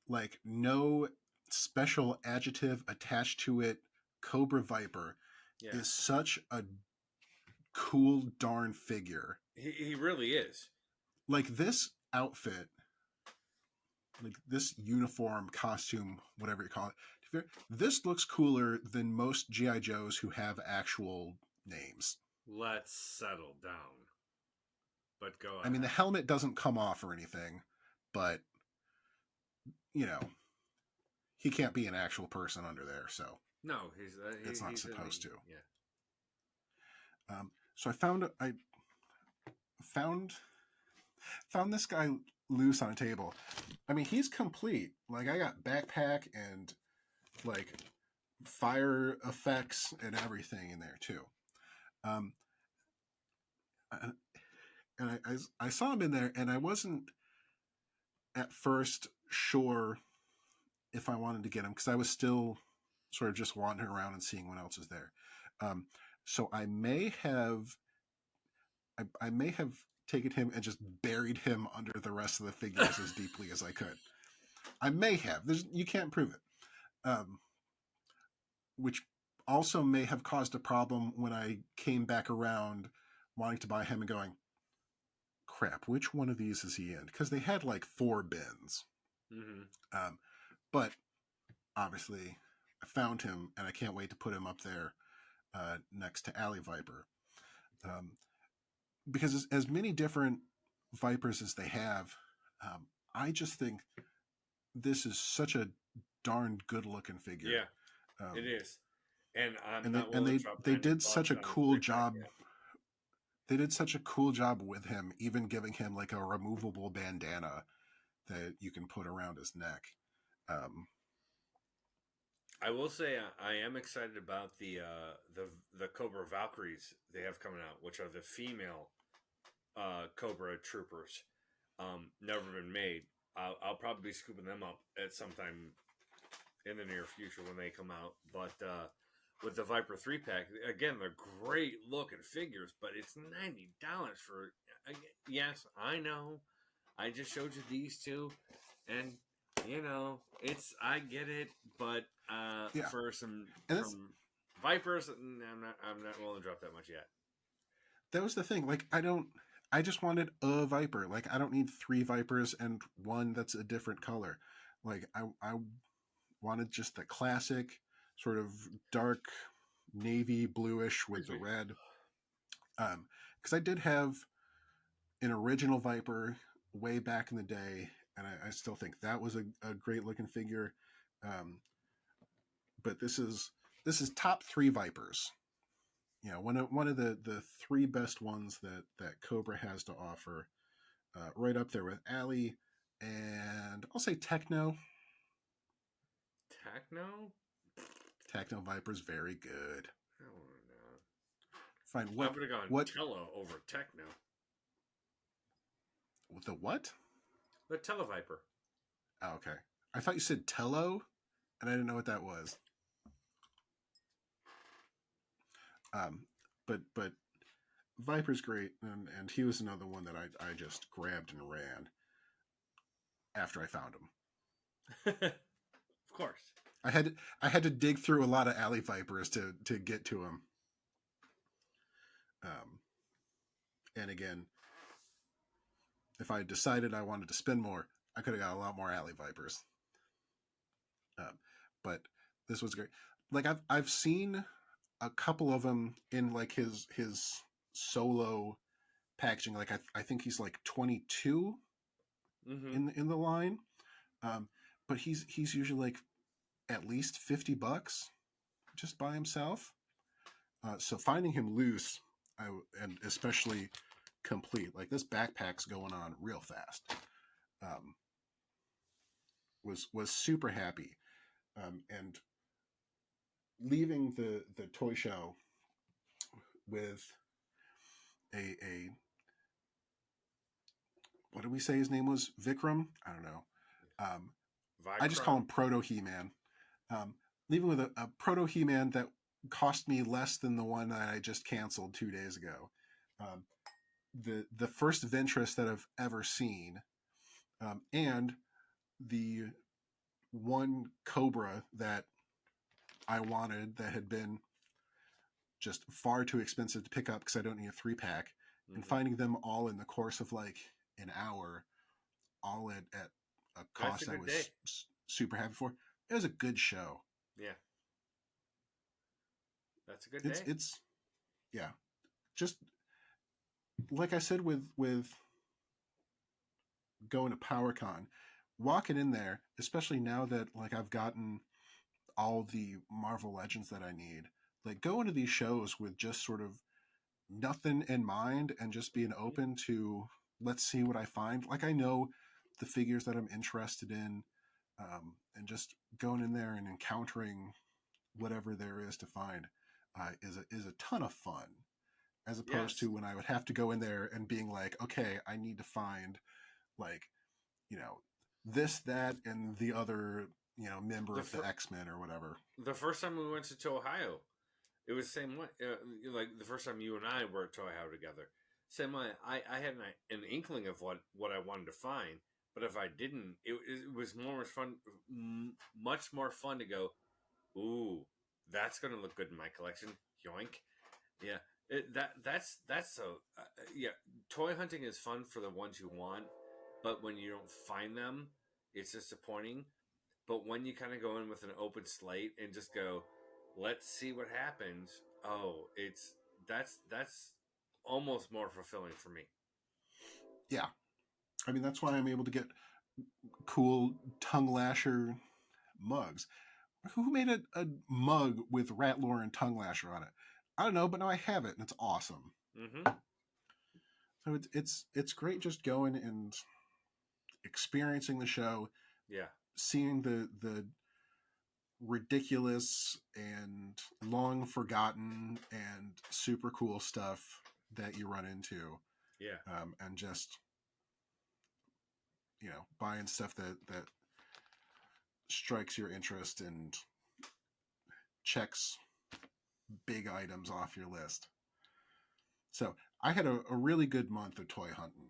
like no special adjective attached to it, Cobra Viper is such a cool darn figure. He really is. Like this outfit, like this uniform, costume, whatever you call it, this looks cooler than most GI Joes who have actual names. Let's settle down. But go I mean, the ahead. helmet doesn't come off or anything, but you know, he can't be an actual person under there, so No, it's not he's in supposed to. yeah. So I found found this guy loose on a table. I mean, he's complete. Like I got backpack and like fire effects and everything in there too. Um, and I saw him in there, and I wasn't at first sure if I wanted to get him because I was still sort of just wandering around and seeing what else is there. Um, so I may have taken him and just buried him under the rest of the figures as deeply as I could. I may have. You can't prove it. Which also may have caused a problem when I came back around wanting to buy him and going, crap, which one of these is he in? Because they had like 4 bins. Mm-hmm. But obviously, I found him and I can't wait to put him up there next to Alley Viper. Um, because as many different Vipers as they have, I just think this is such a darn good looking figure. Yeah, it Um, is. And I'm and they not and willing they to drop they 90 did such bucks a on a cool three pack job. yet. They did such a cool job with him, even giving him like a removable bandana that you can put around his neck. Um, I will say I am excited about the Cobra Valkyries they have coming out, which are the female Cobra troopers. Never been made. I'll probably be scooping them up at some time in the near future when they come out. But with the Viper 3 pack, again, they're great looking figures, but it's $90 for. Yes, I know. I just showed you these two, and I get it, but yeah, for some and from Vipers, I'm not willing to drop that much yet. that was the thing. Like, I just wanted a Viper. Like, I don't need 3 Vipers and one that's a different color. Like, I wanted just the classic sort of dark navy bluish with Excuse the me. red. Because I did have an original Viper way back in the day, and I still think that was a great looking figure. Um, but this is top 3 Vipers. One of the 3 best ones that Cobra has to offer. Right up there with Alley, and I'll say Techno. Techno? Techno Viper's very good. I don't know. Fine. I What would have gone what Tello over Techno. the what? The Televiper. Oh, okay. I thought you said Tello, and I didn't know what that was. Um, but Viper's great, and he was another one that I just grabbed and ran after I found him. Of course. I had to dig through a lot of Alley Vipers to get to him. Um, and again, if I decided I wanted to spend more, I could have got a lot more Alley Vipers. Um, but this was great. Like I've seen a couple of them in like his solo packaging. Like I think he's like 22 Mm-hmm. in the line, um, but he's usually like at least $50 just by himself. So finding him loose, and especially complete, like this backpack's going on real fast. Um, was super happy, and leaving the toy show with a what did we say his name was? Vikram? I don't know. Um, I just call him Vicron. Proto He-Man. Um, leaving with a Proto He-Man that cost me less than the one that I just canceled 2 days ago. Um, the first Ventress that I've ever seen, and the one Cobra that I wanted that had been just far too expensive to pick up because I don't need a 3-pack, and Mm-hmm. finding them all in the course of like an hour, all at a That's a cost I good day. was super happy for. It was a good show. Yeah, that's a good It's day. it's yeah, just like I said with going to PowerCon, walking in there, especially now that like I've gotten all the Marvel Legends that I need, like going to these shows with just sort of nothing in mind and just being Mhm. open to let's see what I find. Like I know the figures that I'm interested in, and just going in there and encountering whatever there is to find is a ton of fun. As opposed Yes. to when I would have to go in there and being like, okay, I need to find like you know this, that, and the other member The of the fir- X-Men or whatever. the first time we went to Ohio, it was the same way. Like the first time you and I were at Ohio together, same way. I had an inkling of what I wanted to find, but if I didn't, it was more fun, much more fun to go. Ooh, that's gonna look good in my collection. Yoink! Yeah, that's so. Yeah, toy hunting is fun for the ones you want, but when you don't find them, it's disappointing. But when you kind of go in with an open slate and just go, let's see what happens. Oh, that's almost more fulfilling for me. Yeah, I mean that's why I'm able to get cool tongue lasher mugs. Who made a mug with Rattler and tongue lasher on it? I don't know, but now I have it and it's awesome. Mm-hmm. So it's great just going and experiencing the show, Yeah, seeing the ridiculous and long forgotten and super cool stuff that you run into, yeah, and just buying stuff that strikes your interest and checks big items off your list. So I had a really good month of toy hunting.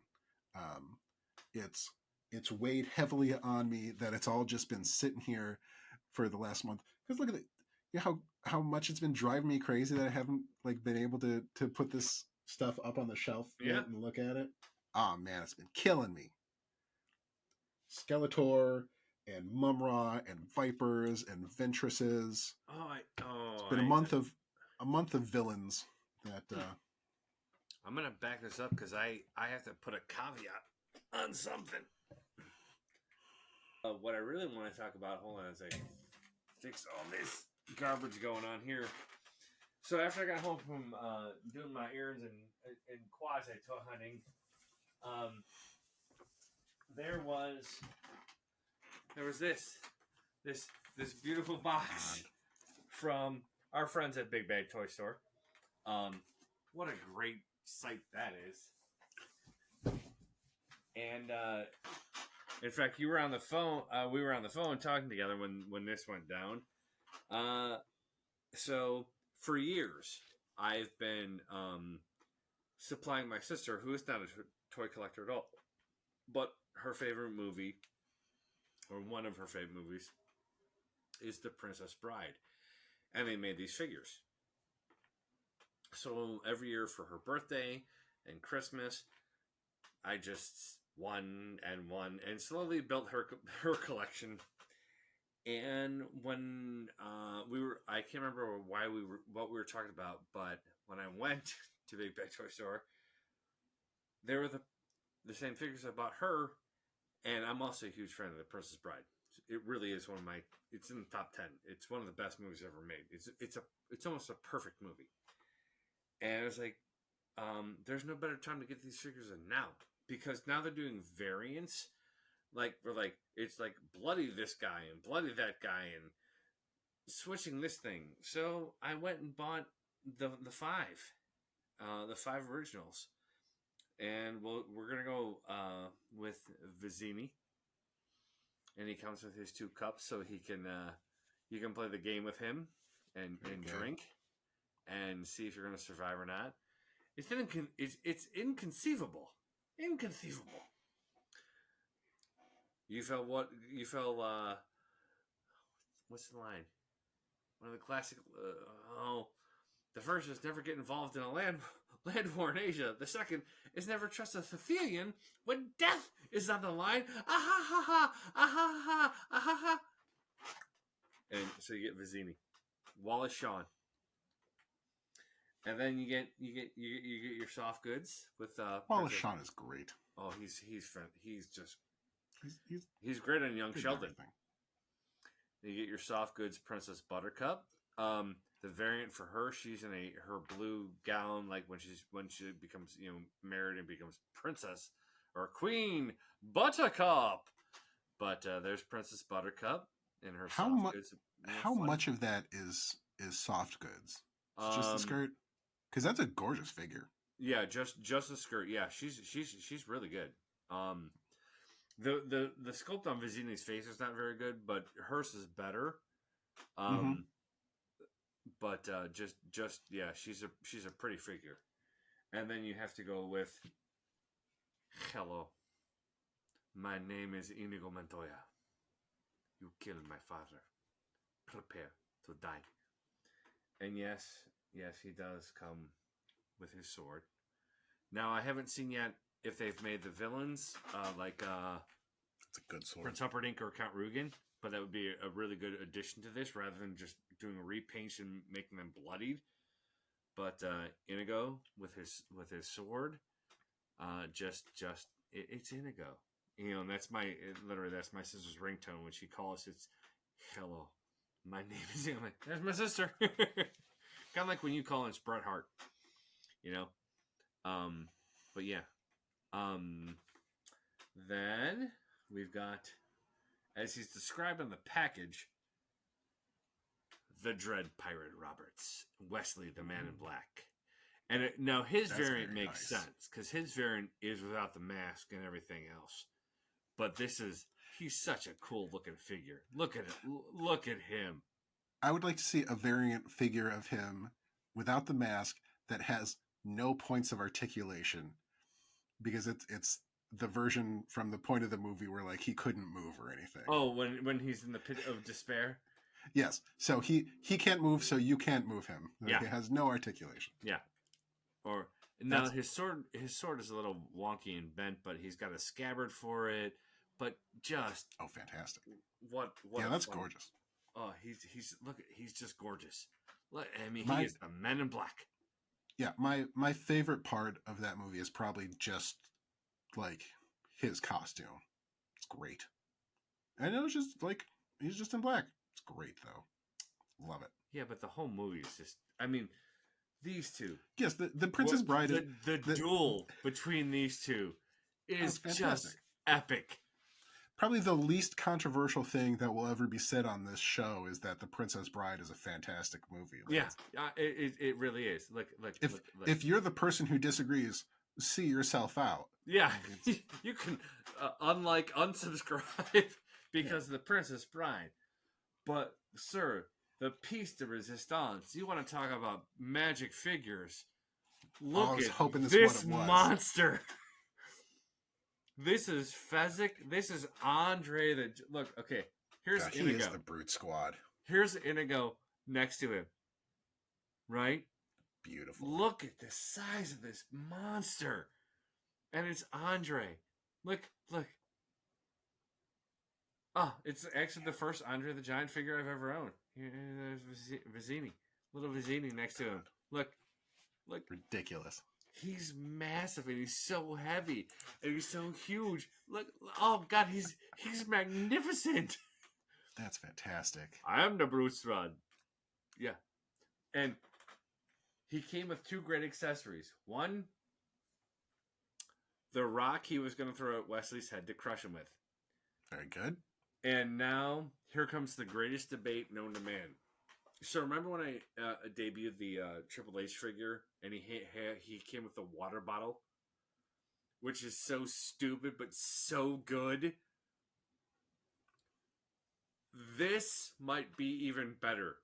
Um, it's it's weighed heavily on me that it's all just been sitting here for the last month. Because look at it, how much it's been driving me crazy that I haven't like been able to put this stuff up on the shelf yeah. yet and look at it. Oh man, it's been killing me. Skeletor and Mumra and Vipers and Ventresses. It's been a month of villains that I'm gonna back this up because I have to put a caveat on something. What I really want to talk about. Hold on a second. Fix all this garbage going on here. So after I got home from doing my errands and quasi toy hunting, um, there was there was this this beautiful box from our friends at Big Bag Toy Store. Um, what a great site that is! And in fact, you were on the phone. We were on the phone talking together when this went down. Uh, so for years, I've been supplying my sister, who is not a toy collector at all, but her favorite movie, or one of her favorite movies, is The Princess Bride, and they made these figures. So every year for her birthday and Christmas, I just won and slowly built her collection. And when I can't remember why we were what we were talking about, but when I went to Big Bag Toy Store, they were the same figures I bought her, and I'm also a huge fan of The Princess Bride. It really is one of my. It's in the top 10. It's one of the best movies ever made. It's almost a perfect movie. And I was like, there's no better time to get these figures than now because now they're doing variants. Like we're like it's like bloody this guy and bloody that guy and switching this thing. So I went and bought the five originals, and we're gonna go with Vizzini, and he comes with his two cups, so he can you can play the game with him and okay. drink and see if you're gonna survive or not. It's inconceivable, inconceivable. You felt what you felt. What's the line? One of the classic. Oh. The first is never get involved in a land war in Asia. The second is never trust a Sicilian when death is on the line. Ah ha ha ha! Ah ha ha! Ah ha ha! And so you get Vizzini, Wallace Shawn, and then you get your soft goods with Wallace Shawn is great. Oh, he's just He's he's great on Young good at Sheldon. everything. You get your soft goods Princess Buttercup. The variant for her, she's in her blue gown, like when she becomes married and becomes princess or queen Buttercup. But there's Princess Buttercup in her soft goods. How much of that is soft goods? It's just the Um, skirt, because that's a gorgeous figure. Yeah, just the skirt. Yeah, she's really good. The sculpt on Vizzini's face is not very good, but hers is better. Mhm. But just yeah, she's a pretty figure. And then you have to go with hello. My name is Inigo Montoya. You killed my father. Prepare to die. And yes, he does come with his sword. Now I haven't seen yet if they've made the villains like It's a good sword. Prince Humperdinck or Count Rugen, but that would be a really good addition to this rather than just doing repaints and making them bloodied. But Inigo with his sword, it's Inigo. And that's my sister's ringtone when she calls. It's hello, my name is Inigo. There's my sister. Kind of like when you call it's Bret Hart, But yeah, then we've got, as he's described in the package, the Dread Pirate Roberts, Wesley the Man in Black. And now his variant makes sense because his variant is without the mask and everything else. But he's such a cool looking figure. Look at it. Look at him. I would like to see a variant figure of him without the mask that has no points of articulation, because it's the version from the point of the movie where like he couldn't move or anything. Oh, when he's in the pit of despair. Yes. So he can't move, so you can't move him. Yeah. He has no articulation. Yeah. Or now his sword is a little wonky and bent, but he's got a scabbard for it. But just fantastic! What? Yeah, that's gorgeous. Oh, he's just gorgeous. Look, I mean, he is the Man in Black. Yeah, my favorite part of that movie is probably just like his costume. It's great, and it was just like he's just in black. It's great though. Love it. Yeah, but the whole movie is just. I mean, these two. Yes, the Princess Bride. The duel between these two is just epic. Probably the least controversial thing that will ever be said on this show is that The Princess Bride is a fantastic movie. Like, yeah, it really is. If you're the person who disagrees, see yourself out. Yeah, you can unsubscribe because of The Princess Bride. But, sir, the piece de resistance, you want to talk about magic figures. Look at this monster. This is Fezzik. This is Andre. Look, okay. Here's Inigo. He is the Brute Squad. Here's Inigo next to him. Right? Beautiful. Look at the size of this monster. And it's Andre. Look. Oh, it's actually the first Andre the Giant figure I've ever owned. There's Vizzini. Little Vizzini next to him. Look. Ridiculous. He's massive and he's so heavy and he's so huge. Look, oh God, he's magnificent. That's fantastic. I am the Bruce Rod. Yeah. And he came with two great accessories. One, the rock he was going to throw at Wesley's head to crush him with. Very good. And now, here comes the greatest debate known to man. So remember when I debuted the Triple H figure, and he came with the water bottle, which is so stupid but so good. This might be even better.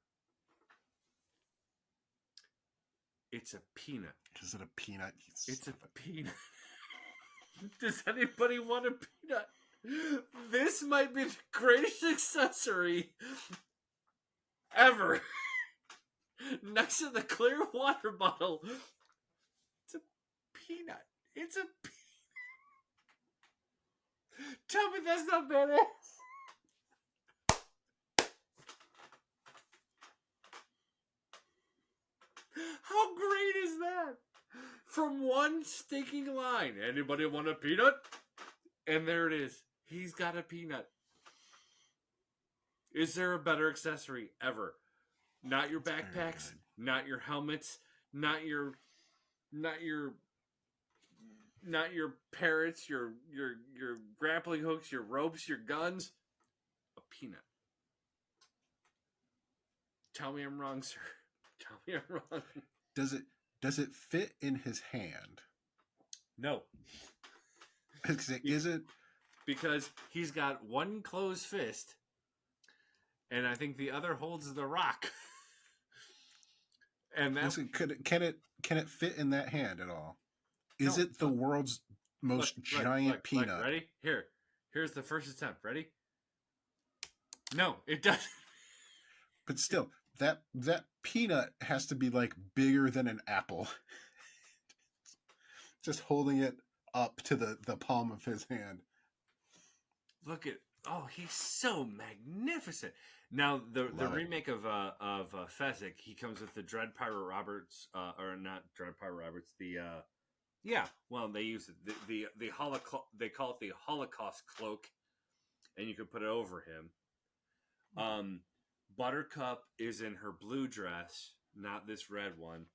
It's a peanut. Is it a peanut? It's a peanut. Does anybody want a peanut? This might be the greatest accessory ever. next to the clear water bottle. It's a peanut. It's a. Tell me that's not badass. How great is that? From one stinking line. Anybody want a peanut? And there it is. He's got a peanut. Is there a better accessory ever? Not your backpacks, not your helmets, not your not your not your parrots, your grappling hooks, your ropes, your guns. A peanut. Tell me I'm wrong, sir. Tell me I'm wrong. Does it fit in his hand? No. Because it isn't. Because he's got one closed fist, and I think the other holds the rock. And that Listen, can it fit in that hand at all? Is No. it the world's most giant peanut? Ready? Here's the first attempt. Ready? No, it doesn't. But still, that peanut has to be like bigger than an apple. Just holding it up to the palm of his hand. Look at he's so magnificent. Now the remake of Fezzik, he comes with the Dread Pirate Roberts, or not Dread Pirate Roberts. They use it. The Holocaust. They call it the Holocaust cloak, and you can put it over him. Buttercup is in her blue dress, not this red one.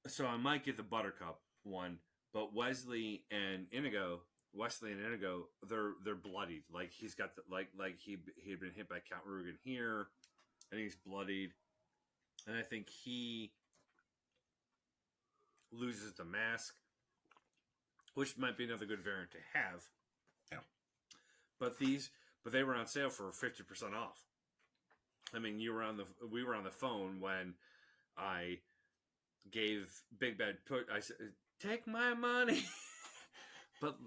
So I might get the Buttercup one, but Wesley and Inigo, they're bloodied. Like he's got like he had been hit by Count Rugen here, and he's bloodied, and I think he loses the mask, which might be another good variant to have. Yeah. But they were on sale for 50% off. I mean, we were on the phone when I gave Big Bad Put. I said, "Take my money," but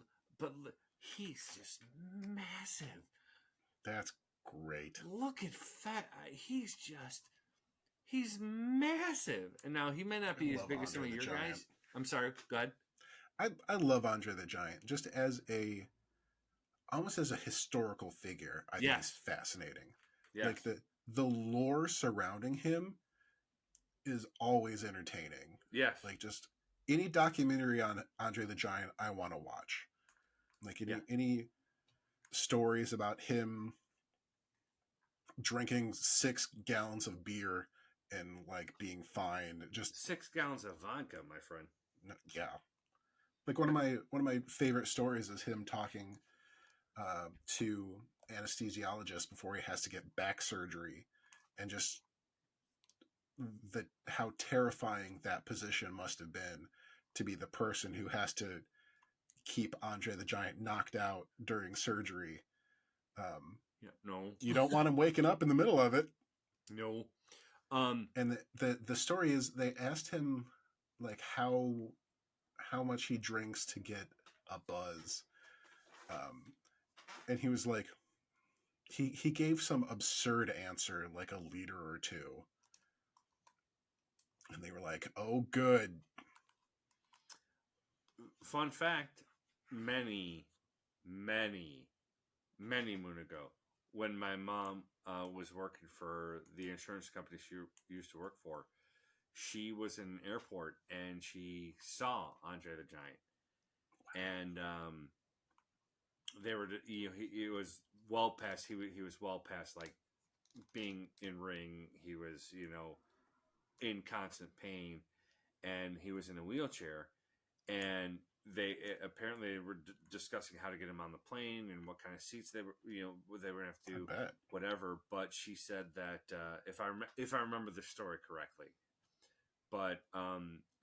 he's just massive. That's great. Look at fat. He's massive. And now he may not be as big as some of your guys. I'm sorry. Go ahead. I love Andre the Giant just as almost as a historical figure. I think he's fascinating. Yes. Like the lore surrounding him is always entertaining. Yes. Like just any documentary on Andre the Giant I want to watch. Like any stories about him drinking 6 gallons of beer and like being fine. Just 6 gallons of vodka, my friend. Yeah. Like one of my favorite stories is him talking to anesthesiologist before he has to get back surgery, and just how terrifying that position must have been to be the person who has to keep Andre the Giant knocked out during surgery. No, you don't want him waking up in the middle of it. No. And the story is they asked him like how much he drinks to get a buzz, and he was like, he gave some absurd answer like a liter or 2, and they were like, "Oh, good." Fun fact: many moon ago, when my mom was working for the insurance company she used to work for, she was in an airport and she saw Andre the Giant, and they were he was well past he was well past like being in ring. He was in constant pain, and he was in a wheelchair, and they apparently were discussing how to get him on the plane and what kind of seats they were they were going to have to whatever. But she said that if I remember the story correctly, but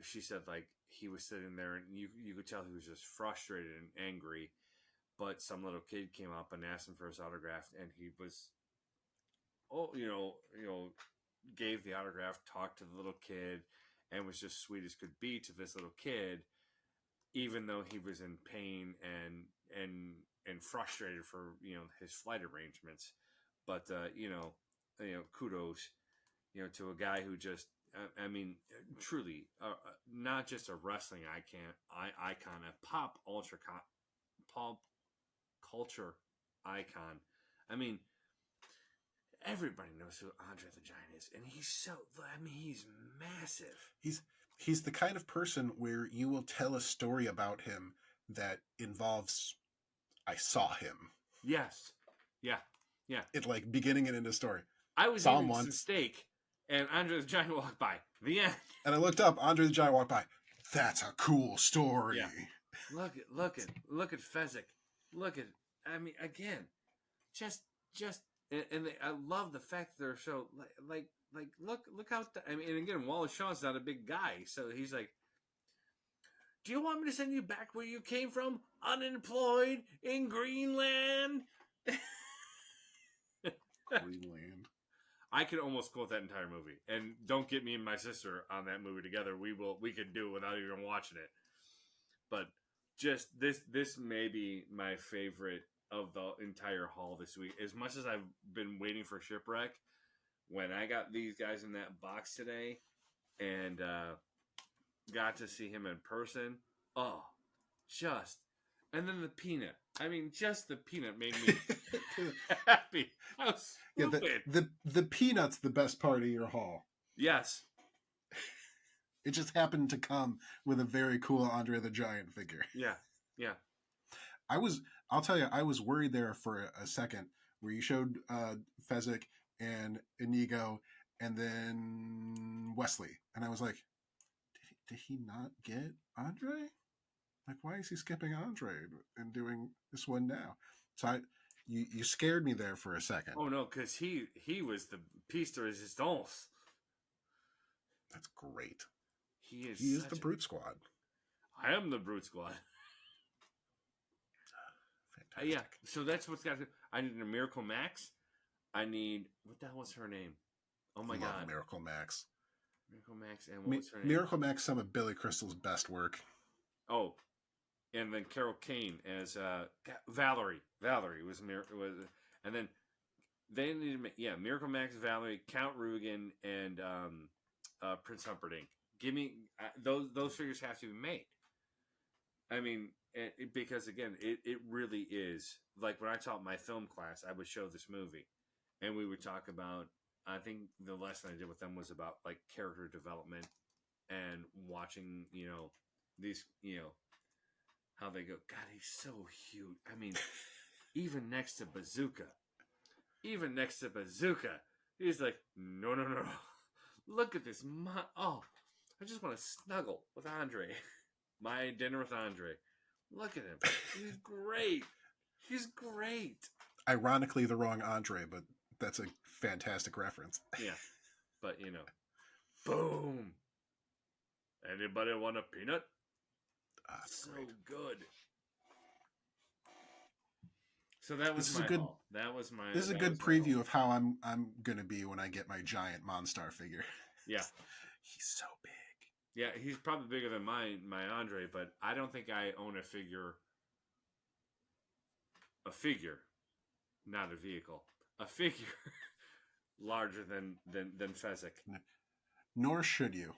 she said like he was sitting there and you could tell he was just frustrated and angry, but some little kid came up and asked him for his autograph, and he was gave the autograph, talked to the little kid, and was just sweet as could be to this little kid, even though he was in pain and frustrated for his flight arrangements. But kudos. to a guy who just, I mean, truly, not just a wrestling icon, a pop culture icon. I mean, everybody knows who Andre the Giant is, and he's massive. He's the kind of person where you will tell a story about him that involves I saw him. Yes. Yeah. Yeah. It like beginning and end of story. I was Saw him eating some once. steak, and Andre the Giant walked by. The end. And I looked up, Andre the Giant walked by. That's a cool story. Yeah. Look at Fezzik. Look at, I mean, again, just, and I love the fact that they're so look how, I mean, and again, Wallace Shaw's not a big guy, so he's like, do you want me to send you back where you came from, unemployed in Greenland? Greenland. I could almost quote that entire movie, and don't get me and my sister on that movie together. We could do it without even watching it. But just this may be my favorite of the entire haul this week. As much as I've been waiting for Shipwreck, when I got these guys in that box today and got to see him in person, and then the peanut. I mean, just the peanut made me happy. How stupid. Yeah, the peanut's the best part of your haul. Yes. It just happened to come with a very cool Andre the Giant figure. Yeah. Yeah. I'll tell you, I was worried there for a second where you showed Fezzik and Inigo and then Wesley. And I was like, did he not get Andre? Like, why is he skipping Andre and doing this one now? So you scared me there for a second. Oh no, because he was the piece de resistance. That's great. He is the Brute Squad. I am the Brute Squad. Fantastic. Yeah, so that's what's got to. I need a Miracle Max. I need, what the hell was her name? Oh my god, Miracle Max. Miracle Max, and what was her name? Miracle Max, some of Billy Crystal's best work. Oh, and then Carol Kane as Valerie. Valerie was, and then they need to make, Miracle Max, Valerie, Count Rugen, and Prince Humperdinck. Give me those figures have to be made. I mean, because again, it really is like when I taught my film class, I would show this movie, and we would talk about. I think the lesson I did with them was about like character development and watching, these, how they go. God, he's so huge. I mean, even next to Bazooka, he's like, no. Look at this. I just want to snuggle with Andre. My dinner with Andre. Look at him. He's great. Ironically, the wrong Andre, but that's a fantastic reference. Yeah. But, boom. Anybody want a peanut? So great. Good. So that was my haul. This is a good preview of how I'm going to be when I get my giant Monstar figure. Yeah. He's so big. Yeah, he's probably bigger than my Andre, but I don't think I own a figure, not a vehicle, a figure larger than Fezzik. Nor should you.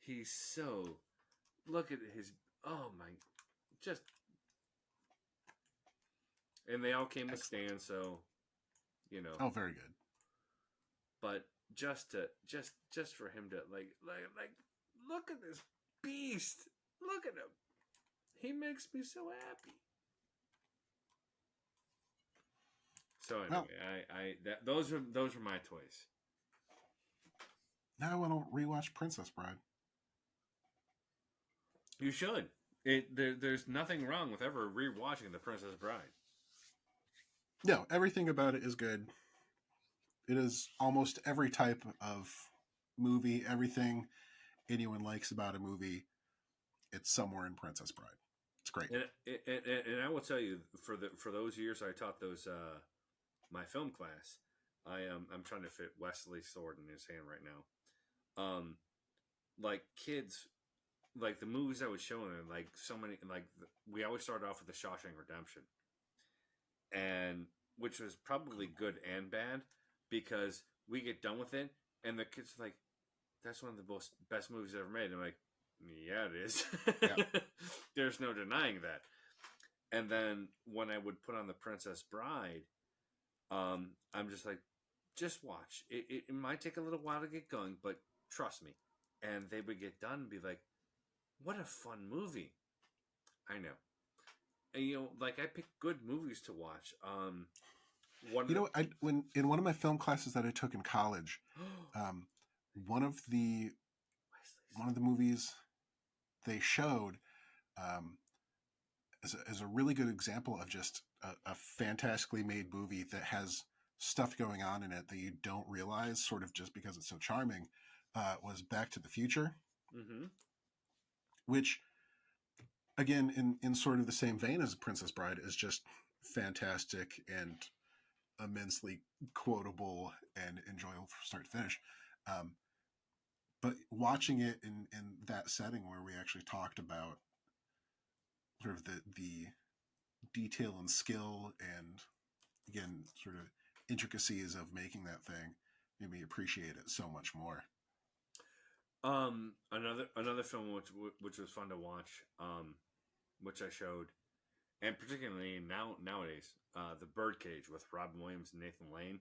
He's so, look at his, oh my, just, and they all came with stands, so, Oh, very good. But just for him to like look at this beast. Look at him. He makes me so happy. So anyway, those are my toys. Now I want to rewatch Princess Bride. You should. There's nothing wrong with ever rewatching The Princess Bride. No, everything about it is good. It is almost every type of movie, everything anyone likes about a movie, it's somewhere in Princess Bride. It's great. And I will tell you, for those years I taught those my film class, I'm trying to fit Wesley's sword in his hand right now. Like kids, like the movies I was showing them, like so many, like we always started off with The Shawshank Redemption, and which was probably good and bad. Because we get done with it, and the kids are like, "That's one of the best movies ever made." And I'm like, "Yeah, it is." Yeah. There's no denying that. And then when I would put on The Princess Bride, I'm just like, just watch. It might take a little while to get going, but trust me. And they would get done and be like, "What a fun movie!" I know. And like I pick good movies to watch. One of You the know, when in one of my film classes that I took in college, um, one of the one of the movies they showed um, is a really good example of just a fantastically made movie that has stuff going on in it that you don't realize, sort of just because it's so charming. Was Back to the Future, mm-hmm. which again, in sort of the same vein as Princess Bride, is just fantastic and immensely quotable and enjoyable from start to finish. Um, but watching it in that setting where we actually talked about sort of the detail and skill and again sort of intricacies of making that thing made me appreciate it so much more. Another film which was fun to watch, which I showed, and particularly nowadays, The Birdcage with Robin Williams and Nathan Lane,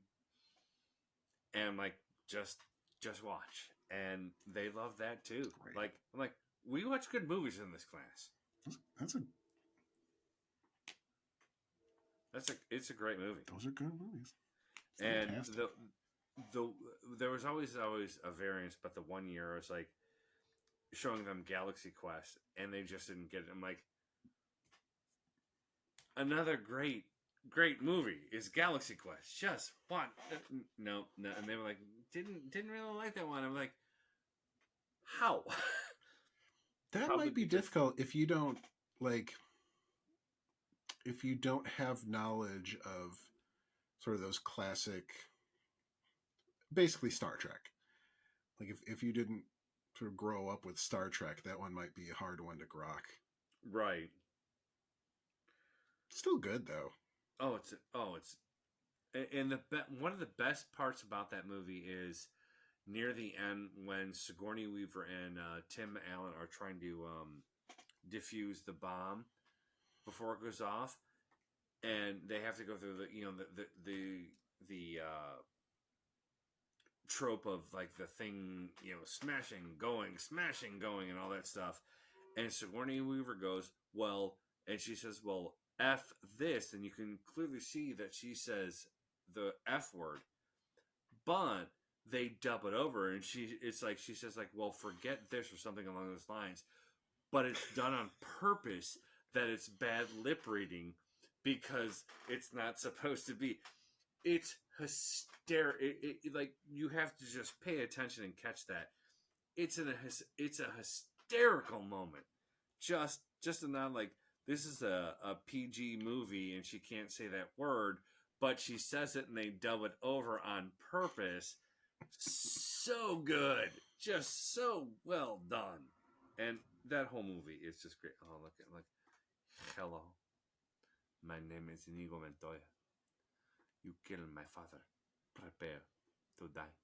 and like just watch, and they love that too. Great. Like I'm like, we watch good movies in this class. That's a It's a great movie, those are good movies. and Fantastic. the there was always a variance, but the one year I was like showing them Galaxy Quest, and they just didn't get it. I'm like, another great movie is Galaxy Quest. Just what? No, and they were like, didn't really like that one. I'm like, how? That Probably might be because difficult if you don't like if you don't have knowledge of sort of those classic basically Star Trek. Like if you didn't sort of grow up with Star Trek, that one might be a hard one to grok. right. Still good though. It's and one of the best parts about that movie is near the end when Sigourney Weaver and Tim Allen are trying to defuse the bomb before it goes off, and they have to go through the trope of like the thing smashing going and all that stuff, and Sigourney Weaver goes, well, and she says, well, F this, and you can clearly see that she says the F word, but they dub it over, and it's like she says like, well, forget this or something along those lines, but it's done on purpose that it's bad lip reading because it's not supposed to be. It's hysterical. Like you have to just pay attention and catch that. It's a hysterical moment. Just a nod like this is a PG movie and she can't say that word, but she says it and they dub it over on purpose. So good, just so well done, and that whole movie is just great. Oh, look, hello, my name is Inigo Montoya. You killed my father. Prepare to die.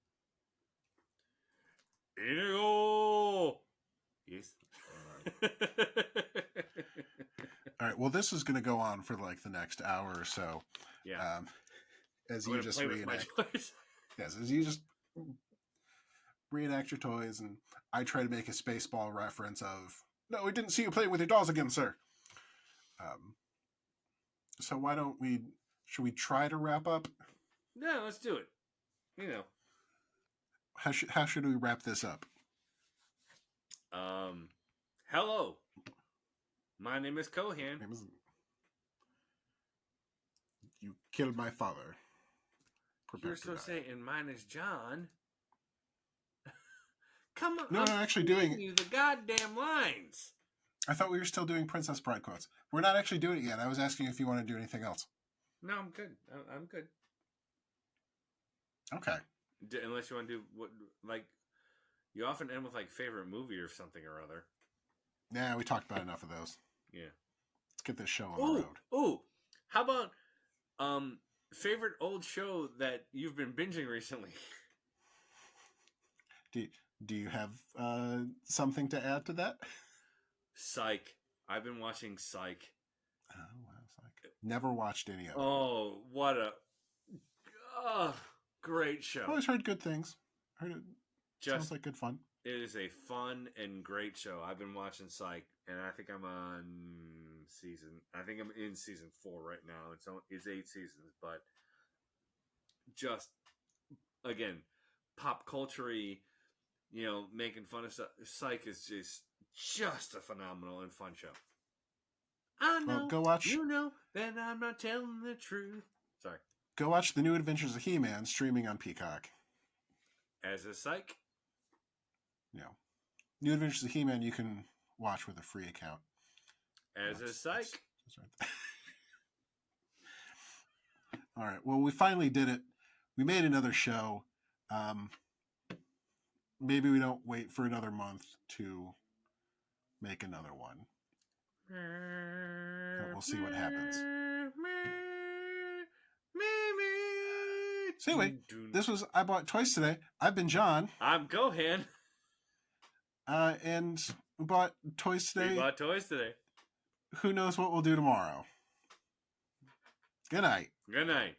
Inigo! Yes. All right. Well, this is going to go on for like the next hour or so. Yeah. As I'm you gonna just play with my reenact. toys. Yes, as you just reenact your toys, and I try to make a Spaceball reference of, no, we didn't see you playing with your dolls again, sir. So why don't we? Should we try to wrap up? No, let's do it. You know. How should we wrap this up? Hello. My name is Cohan. You killed my father. You're so saying mine is John. Come on. No, I'm actually doing you the goddamn lines. I thought we were still doing Princess Bride quotes. We're not actually doing it yet. I was asking if you want to do anything else. No, I'm good. I'm good. Okay. Unless you want to do what, like, you often end with like favorite movie or something or other. Yeah, we talked about enough of those. Yeah. Let's get this show on the road. Oh, how about favorite old show that you've been binging recently? Do do you have something to add to that? Psych. I've been watching Psych. Oh, wow, Psych. Never watched any of it. Oh, what a great show. I've always heard good things. Heard it sounds Just like good fun. it is a fun and great show. I've been watching Psych, and I think I'm on season. I think I'm in season 4 right now. It's 8 seasons, but just again, pop culture, making fun of stuff. Psych is just a phenomenal and fun show. I know, Well, go watch. you know that I'm not telling the truth. Sorry. Go watch The New Adventures of He-Man streaming on Peacock. As a Psych. New Adventures of He-Man you can watch with a free account. As a Psych. That's right. All right. Well, we finally did it. We made another show. Maybe we don't wait for another month to make another one. But we'll see what happens. So anyway, this was I Bought Toys Today. I've been John. I'm Cohan. And we bought toys today. We bought toys today. Who knows what we'll do tomorrow? Good night. Good night.